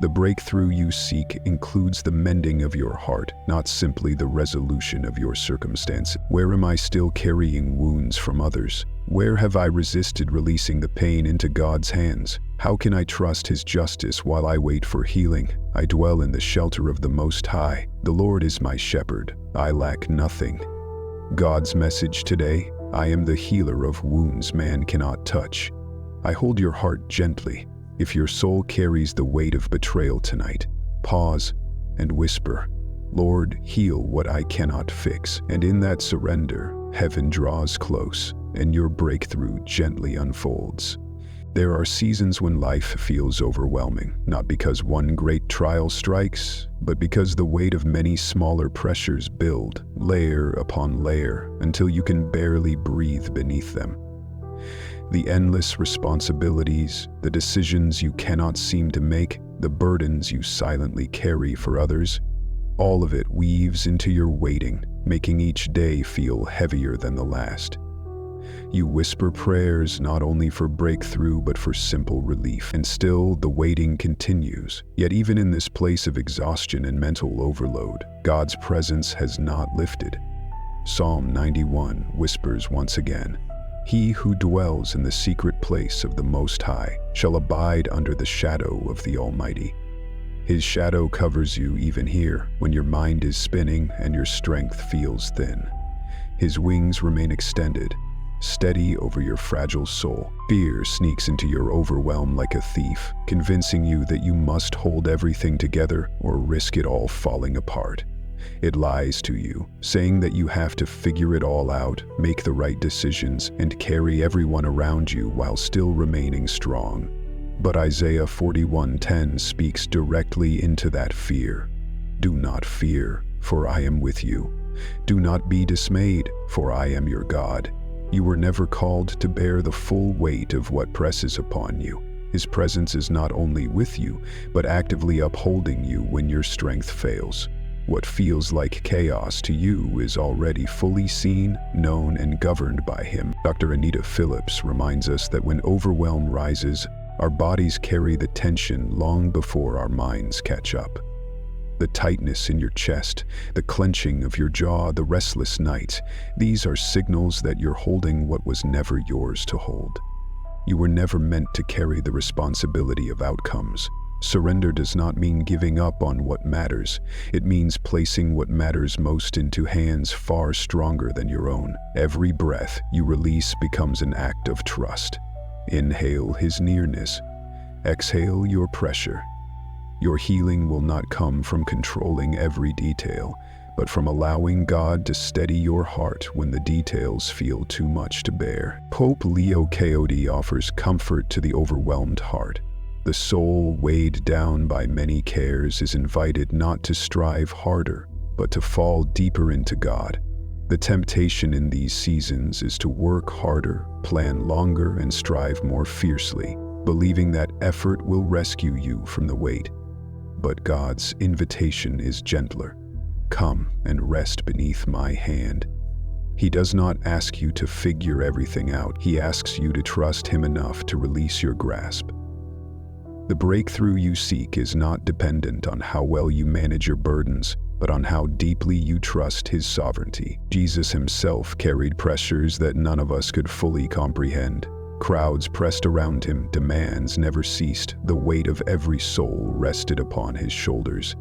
The breakthrough you seek includes the mending of your heart, not simply the resolution of your circumstance. Where am I still carrying wounds from others? Where have I resisted releasing the pain into God's hands? How can I trust his justice while I wait for healing? I dwell in the shelter of the Most High. The Lord is my shepherd. I lack nothing. God's message today: I am the healer of wounds man cannot touch. I hold your heart gently. If your soul carries the weight of betrayal tonight, pause and whisper, Lord, heal what I cannot fix. And in that surrender, heaven draws close and your breakthrough gently unfolds. There are seasons when life feels overwhelming, not because one great trial strikes, but because the weight of many smaller pressures build, layer upon layer, until you can barely breathe beneath them. The endless responsibilities, the decisions you cannot seem to make, the burdens you silently carry for others, all of it weaves into your waiting, making each day feel heavier than the last. You whisper prayers not only for breakthrough but for simple relief, and still the waiting continues. Yet even in this place of exhaustion and mental overload, God's presence has not lifted. Psalm 91 whispers once again, He who dwells in the secret place of the Most High shall abide under the shadow of the Almighty. His shadow covers you even here when your mind is spinning and your strength feels thin. His wings remain extended, steady over your fragile soul. Fear sneaks into your overwhelm like a thief, convincing you that you must hold everything together or risk it all falling apart. It lies to you, saying that you have to figure it all out, make the right decisions, and carry everyone around you while still remaining strong. But Isaiah 41:10 speaks directly into that fear. Do not fear, for I am with you. Do not be dismayed, for I am your God. You were never called to bear the full weight of what presses upon you. His presence is not only with you, but actively upholding you when your strength fails. What feels like chaos to you is already fully seen, known, and governed by Him. Dr. Anita Phillips reminds us that when overwhelm rises, our bodies carry the tension long before our minds catch up. The tightness in your chest, the clenching of your jaw, the restless nights, these are signals that you're holding what was never yours to hold. You were never meant to carry the responsibility of outcomes. Surrender does not mean giving up on what matters. It means placing what matters most into hands far stronger than your own. Every breath you release becomes an act of trust. Inhale His nearness. Exhale your pressure. Your healing will not come from controlling every detail, but from allowing God to steady your heart when the details feel too much to bear. Pope Leo Coyote offers comfort to the overwhelmed heart. The soul weighed down by many cares is invited not to strive harder, but to fall deeper into God. The temptation in these seasons is to work harder, plan longer, and strive more fiercely, believing that effort will rescue you from the weight. But God's invitation is gentler. Come and rest beneath my hand. He does not ask you to figure everything out. He asks you to trust Him enough to release your grasp. The breakthrough you seek is not dependent on how well you manage your burdens, but on how deeply you trust His sovereignty. Jesus Himself carried pressures that none of us could fully comprehend. Crowds pressed around Him, demands never ceased, the weight of every soul rested upon His shoulders.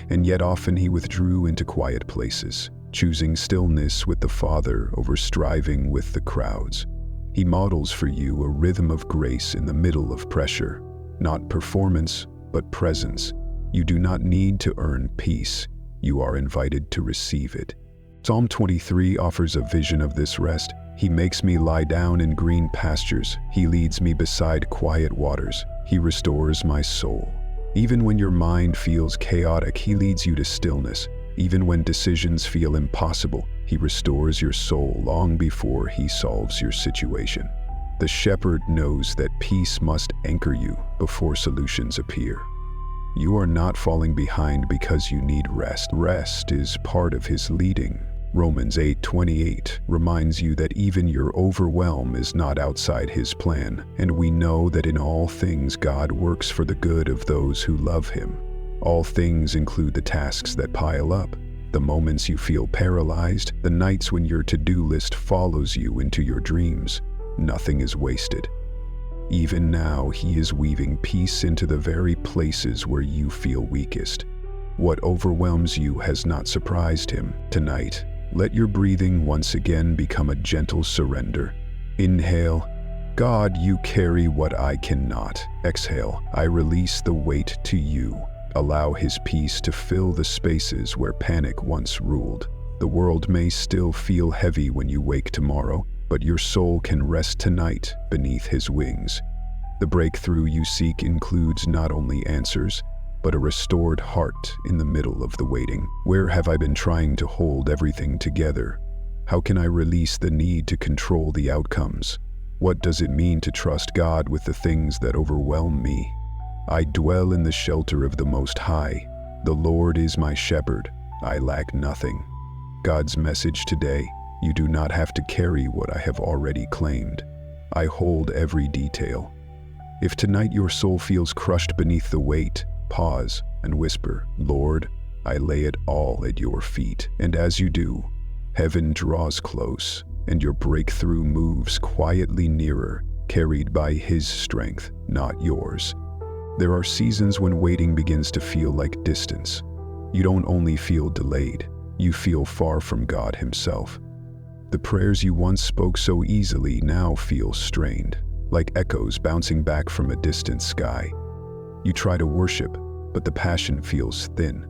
And yet often He withdrew into quiet places, choosing stillness with the Father over striving with the crowds. He models for you a rhythm of grace in the middle of pressure, not performance, but presence. You do not need to earn peace. You are invited to receive it. Psalm 23 offers a vision of this rest. He makes me lie down in green pastures. He leads me beside quiet waters. He restores my soul. Even when your mind feels chaotic, He leads you to stillness. Even when decisions feel impossible, He restores your soul long before He solves your situation. The shepherd knows that peace must anchor you before solutions appear. You are not falling behind because you need rest. Rest is part of His leading. Romans 8:28 reminds you that even your overwhelm is not outside His plan, and we know that in all things God works for the good of those who love Him. All things include the tasks that pile up, the moments you feel paralyzed, the nights when your to-do list follows you into your dreams. Nothing is wasted. Even now, He is weaving peace into the very places where you feel weakest. What overwhelms you has not surprised Him. Tonight, let your breathing once again become a gentle surrender. Inhale, God, you carry what I cannot. Exhale, I release the weight to you. Allow His peace to fill the spaces where panic once ruled. The world may still feel heavy when you wake tomorrow, but your soul can rest tonight beneath His wings. The breakthrough you seek includes not only answers, but a restored heart in the middle of the waiting. Where have I been trying to hold everything together? How can I release the need to control the outcomes? What does it mean to trust God with the things that overwhelm me? I dwell in the shelter of the Most High. The Lord is my shepherd. I lack nothing. God's message today: you do not have to carry what I have already claimed. I hold every detail. If tonight your soul feels crushed beneath the weight, pause and whisper, Lord, I lay it all at your feet. And as you do, heaven draws close, and your breakthrough moves quietly nearer, carried by His strength, not yours. There are seasons when waiting begins to feel like distance. You don't only feel delayed, you feel far from God Himself. The prayers you once spoke so easily now feel strained, like echoes bouncing back from a distant sky. You try to worship, but the passion feels thin.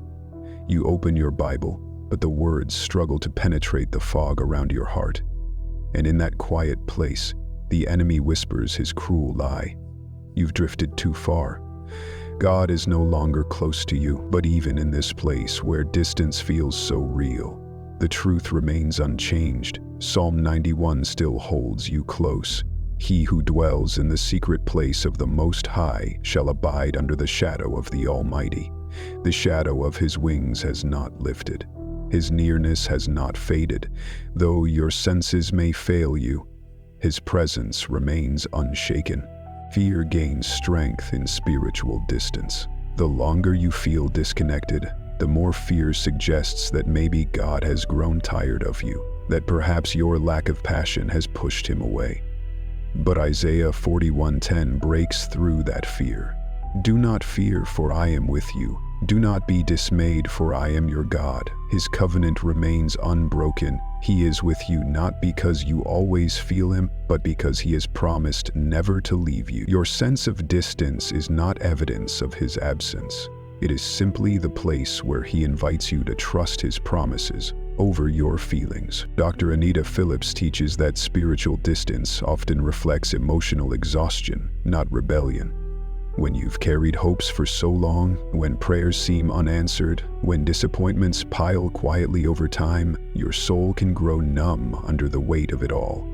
You open your Bible, but the words struggle to penetrate the fog around your heart. And in that quiet place, the enemy whispers his cruel lie. You've drifted too far. God is no longer close to you, but even in this place where distance feels so real, the truth remains unchanged. Psalm 91 still holds you close. He who dwells in the secret place of the Most High shall abide under the shadow of the Almighty. The shadow of his wings has not lifted. His nearness has not faded. Though your senses may fail you, his presence remains unshaken. Fear gains strength in spiritual distance. The longer you feel disconnected, the more fear suggests that maybe God has grown tired of you, that perhaps your lack of passion has pushed him away. But Isaiah 41:10 breaks through that fear. Do not fear, for I am with you. Do not be dismayed, for I am your God. His covenant remains unbroken. He is with you not because you always feel him, but because he has promised never to leave you. Your sense of distance is not evidence of his absence. It is simply the place where he invites you to trust his promises over your feelings. Dr. Anita Phillips teaches that spiritual distance often reflects emotional exhaustion, not rebellion. When you've carried hopes for so long, when prayers seem unanswered, when disappointments pile quietly over time, your soul can grow numb under the weight of it all.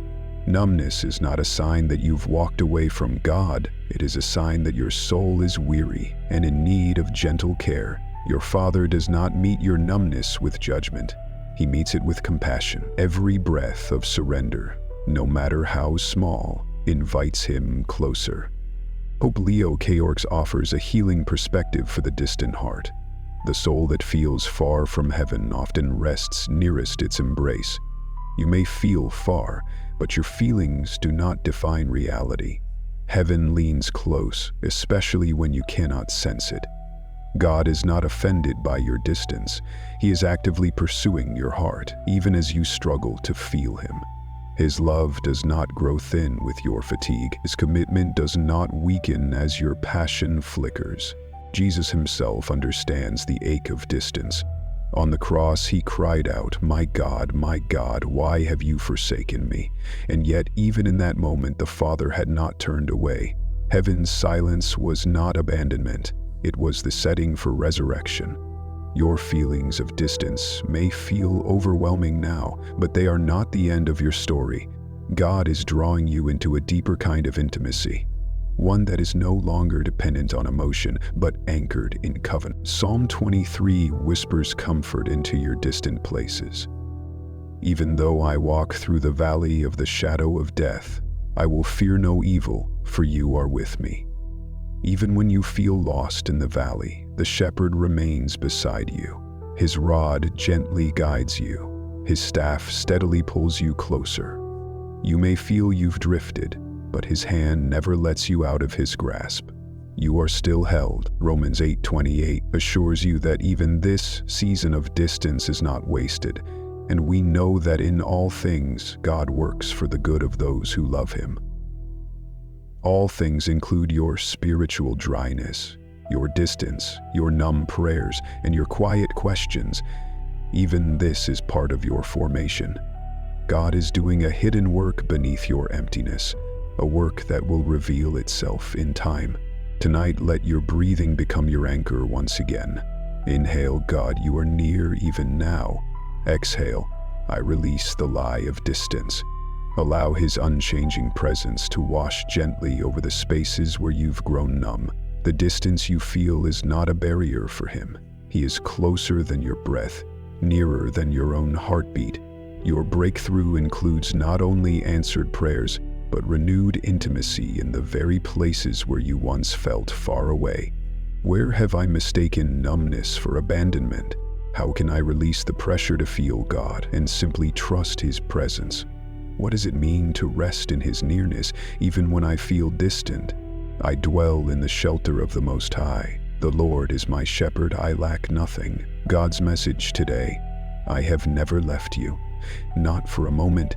Numbness is not a sign that you've walked away from God. It is a sign that your soul is weary and in need of gentle care. Your Father does not meet your numbness with judgment. He meets it with compassion. Every breath of surrender, no matter how small, invites him closer. Pope Leo Kayorks offers a healing perspective for the distant heart. The soul that feels far from heaven often rests nearest its embrace. You may feel far, but your feelings do not define reality. Heaven leans close, especially when you cannot sense it. God is not offended by your distance. He is actively pursuing your heart, even as you struggle to feel him. His love does not grow thin with your fatigue. His commitment does not weaken as your passion flickers. Jesus himself understands the ache of distance. On the cross, he cried out, my God, why have you forsaken me?" And yet, even in that moment, the Father had not turned away. Heaven's silence was not abandonment. It was the setting for resurrection. Your feelings of distance may feel overwhelming now, but they are not the end of your story. God is drawing you into a deeper kind of intimacy, one that is no longer dependent on emotion, but anchored in covenant. Psalm 23 whispers comfort into your distant places. "Even though I walk through the valley of the shadow of death, I will fear no evil, for you are with me." Even when you feel lost in the valley, the shepherd remains beside you. His rod gently guides you. His staff steadily pulls you closer. You may feel you've drifted, but his hand never lets you out of his grasp. You are still held. Romans 8:28 assures you that even this season of distance is not wasted, and we know that in all things God works for the good of those who love him. All things include your spiritual dryness, your distance, your numb prayers, and your quiet questions. Even this is part of your formation. God is doing a hidden work beneath your emptiness, a work that will reveal itself in time. Tonight, let your breathing become your anchor once again. Inhale, God, you are near even now. Exhale, I release the lie of distance. Allow his unchanging presence to wash gently over the spaces where you've grown numb. The distance you feel is not a barrier for him. He is closer than your breath, nearer than your own heartbeat. Your breakthrough includes not only answered prayers, but renewed intimacy in the very places where you once felt far away. Where have I mistaken numbness for abandonment? How can I release the pressure to feel God and simply trust his presence? What does it mean to rest in his nearness even when I feel distant? I dwell in the shelter of the Most High. The Lord is my shepherd, I lack nothing. God's message today: I have never left you, not for a moment.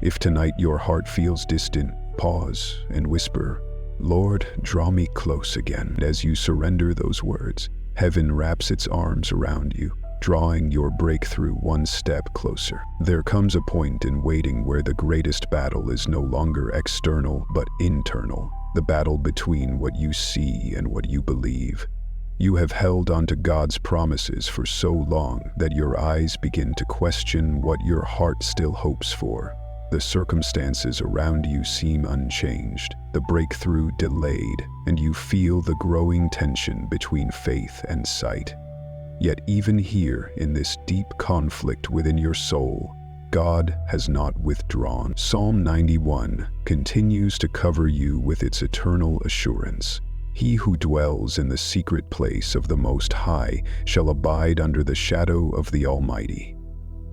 If tonight your heart feels distant, pause and whisper, "Lord, draw me close again." And as you surrender those words, heaven wraps its arms around you, drawing your breakthrough one step closer. There comes a point in waiting where the greatest battle is no longer external but internal, the battle between what you see and what you believe. You have held onto God's promises for so long that your eyes begin to question what your heart still hopes for. The circumstances around you seem unchanged, the breakthrough delayed, and you feel the growing tension between faith and sight. Yet even here, in this deep conflict within your soul, God has not withdrawn. Psalm 91 continues to cover you with its eternal assurance. He who dwells in the secret place of the Most High shall abide under the shadow of the Almighty.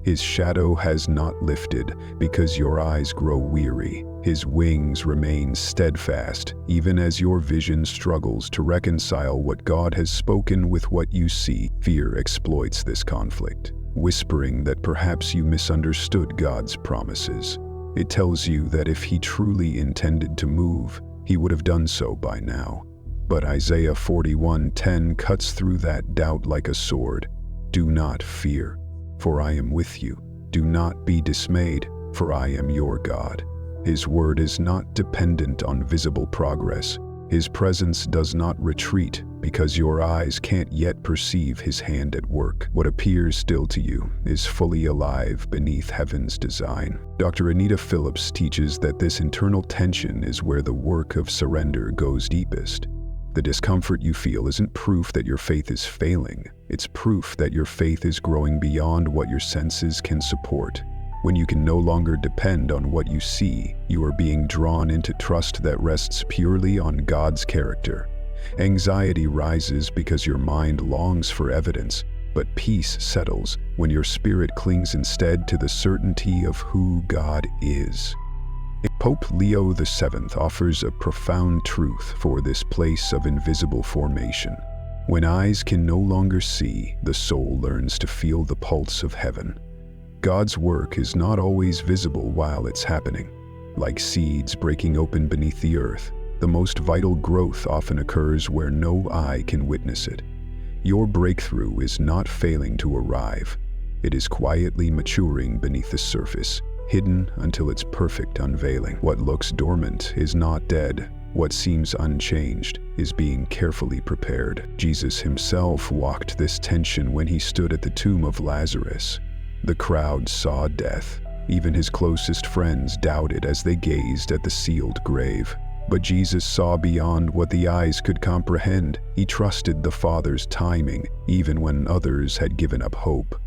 His shadow has not lifted because your eyes grow weary. His wings remain steadfast, even as your vision struggles to reconcile what God has spoken with what you see. Fear exploits this conflict, whispering that perhaps you misunderstood God's promises. It tells you that if He truly intended to move, He would have done so by now. But Isaiah 41:10 cuts through that doubt like a sword. Do not fear, for I am with you. Do not be dismayed, for I am your God. His word is not dependent on visible progress. His presence does not retreat because your eyes can't yet perceive His hand at work. What appears still to you is fully alive beneath heaven's design. Dr. Anita Phillips teaches that this internal tension is where the work of surrender goes deepest. The discomfort you feel isn't proof that your faith is failing. It's proof that your faith is growing beyond what your senses can support. When you can no longer depend on what you see, you are being drawn into trust that rests purely on God's character. Anxiety rises because your mind longs for evidence, but peace settles when your spirit clings instead to the certainty of who God is. Pope Leo VII offers a profound truth for this place of invisible formation. When eyes can no longer see, the soul learns to feel the pulse of heaven. God's work is not always visible while it's happening. Like seeds breaking open beneath the earth, the most vital growth often occurs where no eye can witness it. Your breakthrough is not failing to arrive. It is quietly maturing beneath the surface, hidden until its perfect unveiling. What looks dormant is not dead. What seems unchanged is being carefully prepared. Jesus Himself walked this tension when He stood at the tomb of Lazarus. The crowd saw death. Even His closest friends doubted as they gazed at the sealed grave. But Jesus saw beyond what the eyes could comprehend. He trusted the Father's timing, even when others had given up hope.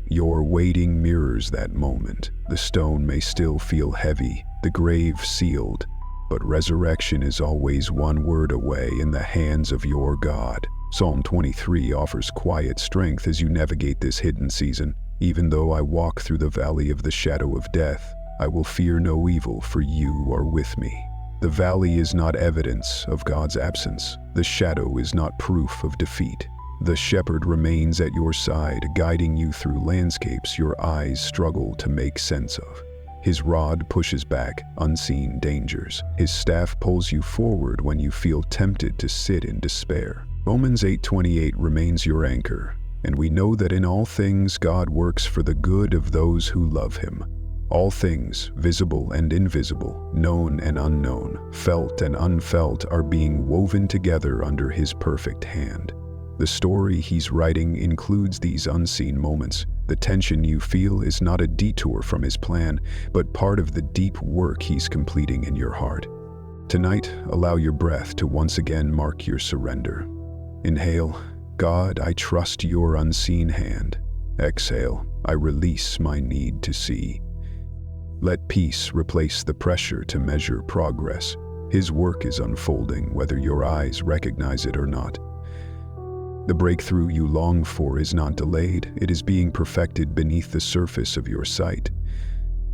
Your waiting mirrors that moment. The stone may still feel heavy, the grave sealed, but resurrection is always one word away in the hands of your God. Psalm 23 offers quiet strength as you navigate this hidden season. Even though I walk through the valley of the shadow of death, I will fear no evil, for you are with me. The valley is not evidence of God's absence. The shadow is not proof of defeat. The shepherd remains at your side, guiding you through landscapes your eyes struggle to make sense of. His rod pushes back unseen dangers. His staff pulls you forward when you feel tempted to sit in despair. Romans 8:28 remains your anchor, and we know that in all things God works for the good of those who love Him. All things, visible and invisible, known and unknown, felt and unfelt, are being woven together under His perfect hand. The story He's writing includes these unseen moments. The tension you feel is not a detour from His plan, but part of the deep work He's completing in your heart. Tonight, allow your breath to once again mark your surrender. Inhale, God, I trust your unseen hand. Exhale, I release my need to see. Let peace replace the pressure to measure progress. His work is unfolding whether your eyes recognize it or not. The breakthrough you long for is not delayed, it is being perfected beneath the surface of your sight.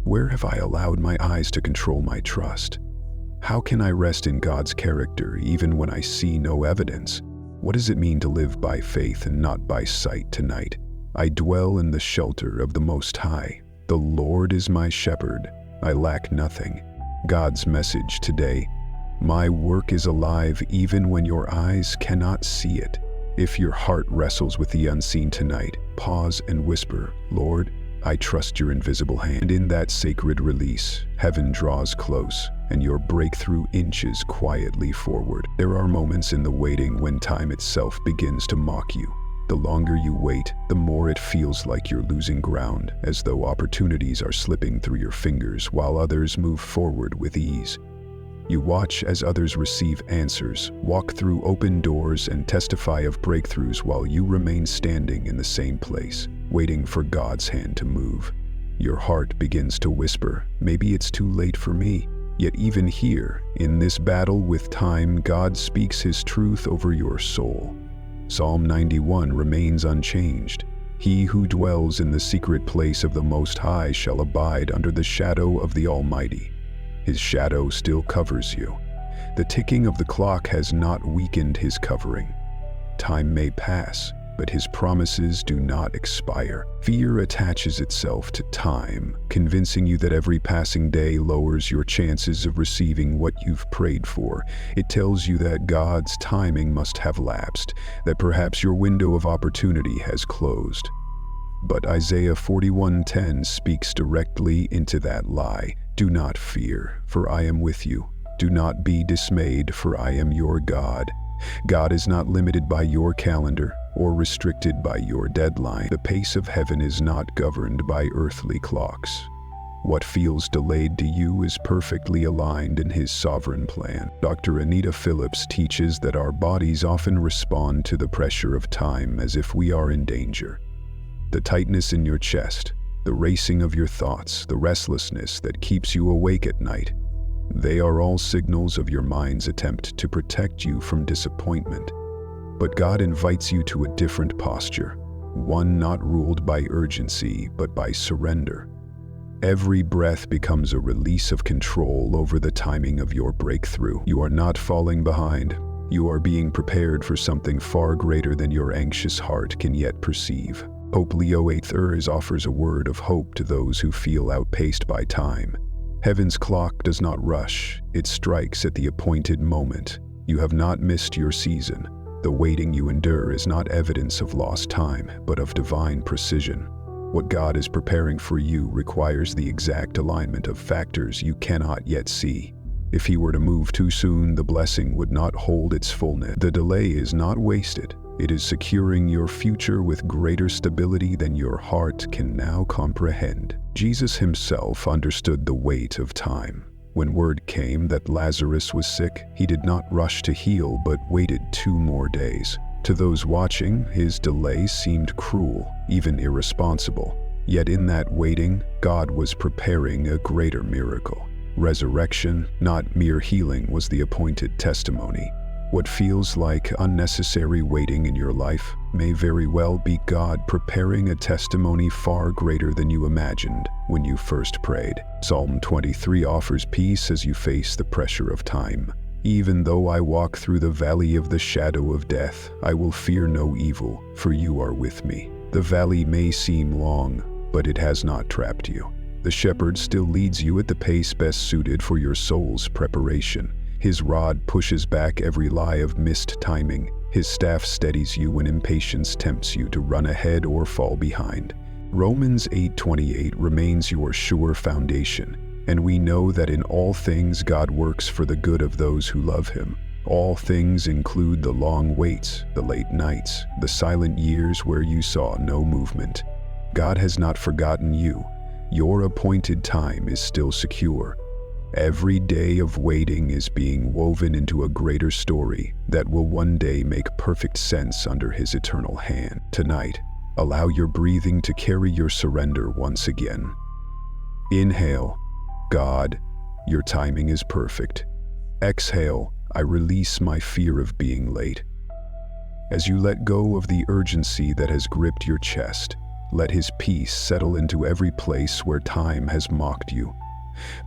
Where have I allowed my eyes to control my trust? How can I rest in God's character even when I see no evidence? What does it mean to live by faith and not by sight tonight? I dwell in the shelter of the Most High. The Lord is my shepherd. I lack nothing. God's message today: my work is alive even when your eyes cannot see it. If your heart wrestles with the unseen tonight, pause and whisper, Lord, I trust your invisible hand. And in that sacred release, heaven draws close, and your breakthrough inches quietly forward. There are moments in the waiting when time itself begins to mock you. The longer you wait, the more it feels like you're losing ground, as though opportunities are slipping through your fingers while others move forward with ease. You watch as others receive answers, walk through open doors, and testify of breakthroughs while you remain standing in the same place, waiting for God's hand to move. Your heart begins to whisper, maybe it's too late for me. Yet even here, in this battle with time, God speaks His truth over your soul. Psalm 91 remains unchanged. He who dwells in the secret place of the Most High shall abide under the shadow of the Almighty. His shadow still covers you. The ticking of the clock has not weakened His covering. Time may pass, but His promises do not expire. Fear attaches itself to time, convincing you that every passing day lowers your chances of receiving what you've prayed for. It tells you that God's timing must have lapsed, that perhaps your window of opportunity has closed. But Isaiah 41:10 speaks directly into that lie. Do not fear, for I am with you. Do not be dismayed, for I am your God. God is not limited by your calendar or restricted by your deadline. The pace of heaven is not governed by earthly clocks. What feels delayed to you is perfectly aligned in His sovereign plan. Dr. Anita Phillips teaches that our bodies often respond to the pressure of time as if we are in danger. The tightness in your chest, the racing of your thoughts, the restlessness that keeps you awake at night, they are all signals of your mind's attempt to protect you from disappointment. But God invites you to a different posture, one not ruled by urgency, but by surrender. Every breath becomes a release of control over the timing of your breakthrough. You are not falling behind. You are being prepared for something far greater than your anxious heart can yet perceive. Pope Leo VIII offers a word of hope to those who feel outpaced by time. Heaven's clock does not rush, it strikes at the appointed moment. You have not missed your season. The waiting you endure is not evidence of lost time, but of divine precision. What God is preparing for you requires the exact alignment of factors you cannot yet see. If He were to move too soon, the blessing would not hold its fullness. The delay is not wasted. It is securing your future with greater stability than your heart can now comprehend. Jesus Himself understood the weight of time. When word came that Lazarus was sick, He did not rush to heal, but waited 2 more days. To those watching, His delay seemed cruel, even irresponsible. Yet in that waiting, God was preparing a greater miracle. Resurrection, not mere healing, was the appointed testimony. What feels like unnecessary waiting in your life may very well be God preparing a testimony far greater than you imagined when you first prayed. Psalm 23 offers peace as you face the pressure of time. Even though I walk through the valley of the shadow of death, I will fear no evil, for you are with me. The valley may seem long, but it has not trapped you. The shepherd still leads you at the pace best suited for your soul's preparation. His rod pushes back every lie of missed timing. His staff steadies you when impatience tempts you to run ahead or fall behind. Romans 8:28 remains your sure foundation, and we know that in all things God works for the good of those who love Him. All things include the long waits, the late nights, the silent years where you saw no movement. God has not forgotten you. Your appointed time is still secure. Every day of waiting is being woven into a greater story that will one day make perfect sense under His eternal hand. Tonight, allow your breathing to carry your surrender once again. Inhale, God, your timing is perfect. Exhale, I release my fear of being late. As you let go of the urgency that has gripped your chest, let His peace settle into every place where time has mocked you.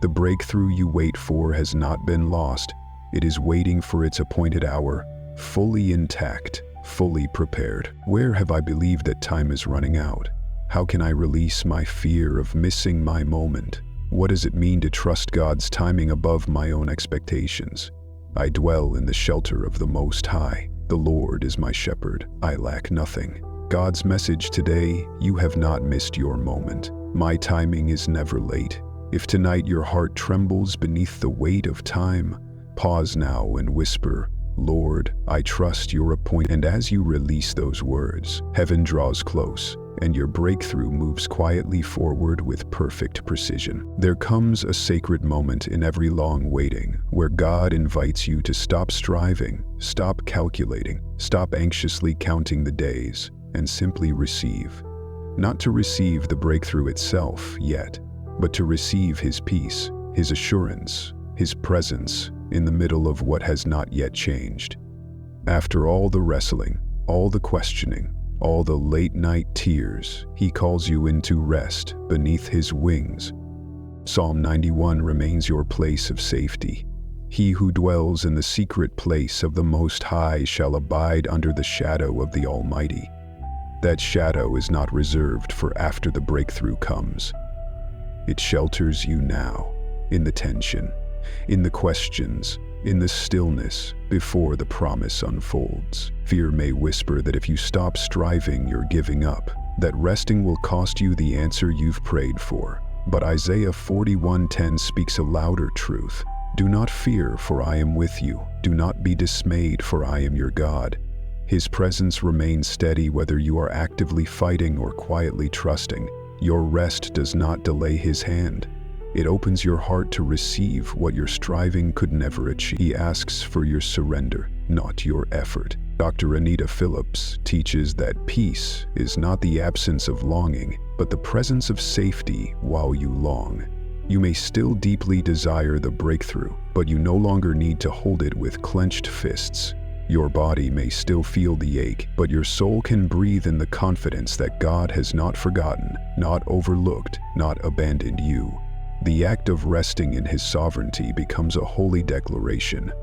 The breakthrough you wait for has not been lost. It is waiting for its appointed hour, fully intact, fully prepared. Where have I believed that time is running out? How can I release my fear of missing my moment? What does it mean to trust God's timing above my own expectations? I dwell in the shelter of the Most High. The Lord is my shepherd. I lack nothing. God's message today: you have not missed your moment. My timing is never late. If tonight your heart trembles beneath the weight of time, pause now and whisper, Lord, I trust your appointment. And as you release those words, heaven draws close, and your breakthrough moves quietly forward with perfect precision. There comes a sacred moment in every long waiting where God invites you to stop striving, stop calculating, stop anxiously counting the days, and simply receive. Not to receive the breakthrough itself yet, but to receive His peace, His assurance, His presence in the middle of what has not yet changed. After all the wrestling, all the questioning, all the late-night tears, He calls you into rest beneath His wings. Psalm 91 remains your place of safety. He who dwells in the secret place of the Most High shall abide under the shadow of the Almighty. That shadow is not reserved for after the breakthrough comes. It shelters you now, in the tension, in the questions, in the stillness before the promise unfolds. Fear may whisper that if you stop striving, you're giving up, that resting will cost you the answer you've prayed for. But Isaiah 41:10 speaks a louder truth. Do not fear, for I am with you. Do not be dismayed, for I am your God. His presence remains steady whether you are actively fighting or quietly trusting. Your rest does not delay His hand. It opens your heart to receive what your striving could never achieve. He asks for your surrender, not your effort. Dr. Anita Phillips teaches that peace is not the absence of longing, but the presence of safety while you long. You may still deeply desire the breakthrough, but you no longer need to hold it with clenched fists. Your body may still feel the ache, but your soul can breathe in the confidence that God has not forgotten, not overlooked, not abandoned you. The act of resting in His sovereignty becomes a holy declaration.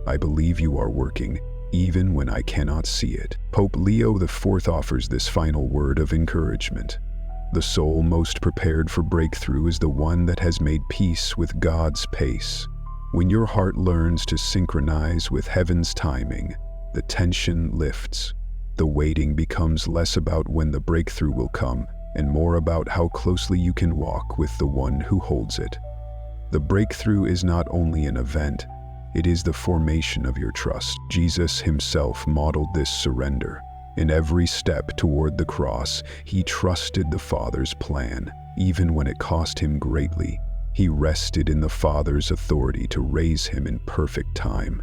I believe you are working, even when I cannot see it. Pope Leo IV offers this final word of encouragement. The soul most prepared for breakthrough is the one that has made peace with God's pace. When your heart learns to synchronize with heaven's timing, the tension lifts. The waiting becomes less about when the breakthrough will come, and more about how closely you can walk with the one who holds it. The breakthrough is not only an event, it is the formation of your trust. Jesus Himself modeled this surrender. In every step toward the cross, He trusted the Father's plan, even when it cost Him greatly. He rested in the Father's authority to raise Him in perfect time.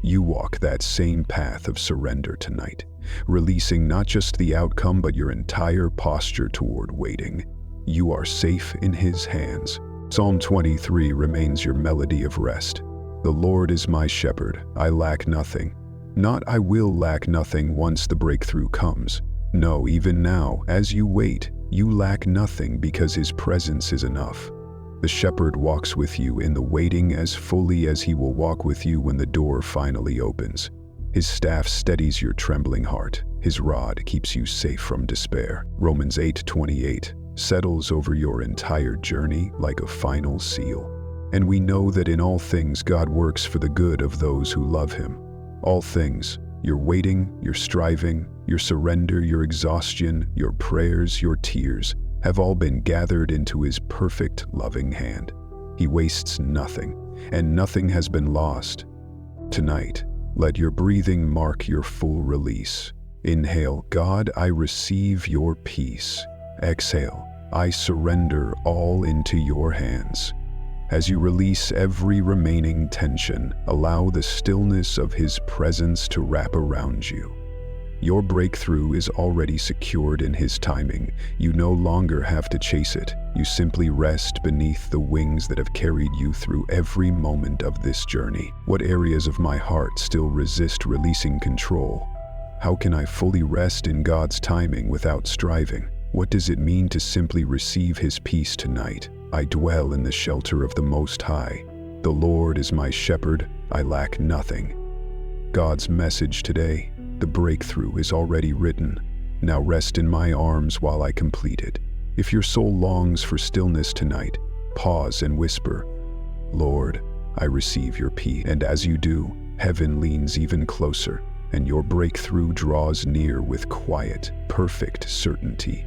You walk that same path of surrender tonight, releasing not just the outcome but your entire posture toward waiting. You are safe in His hands. Psalm 23 remains your melody of rest. The Lord is my shepherd, I lack nothing. Not I will lack nothing once the breakthrough comes. No, even now, as you wait, you lack nothing because His presence is enough. The shepherd walks with you in the waiting as fully as He will walk with you when the door finally opens. His staff steadies your trembling heart. His rod keeps you safe from despair. Romans 8:28 settles over your entire journey like a final seal. And we know that in all things God works for the good of those who love Him. All things, your waiting, your striving, your surrender, your exhaustion, your prayers, your tears, have all been gathered into His perfect, loving hand. He wastes nothing, and nothing has been lost. Tonight, let your breathing mark your full release. Inhale, God, I receive your peace. Exhale, I surrender all into your hands. As you release every remaining tension, allow the stillness of His presence to wrap around you. Your breakthrough is already secured in His timing. You no longer have to chase it. You simply rest beneath the wings that have carried you through every moment of this journey. What areas of my heart still resist releasing control? How can I fully rest in God's timing without striving? What does it mean to simply receive His peace tonight? I dwell in the shelter of the Most High. The Lord is my shepherd, I lack nothing. God's message today: the breakthrough is already written. Now rest in my arms while I complete it. If your soul longs for stillness tonight, pause and whisper, Lord, I receive your peace. And as you do, heaven leans even closer, and your breakthrough draws near with quiet, perfect certainty.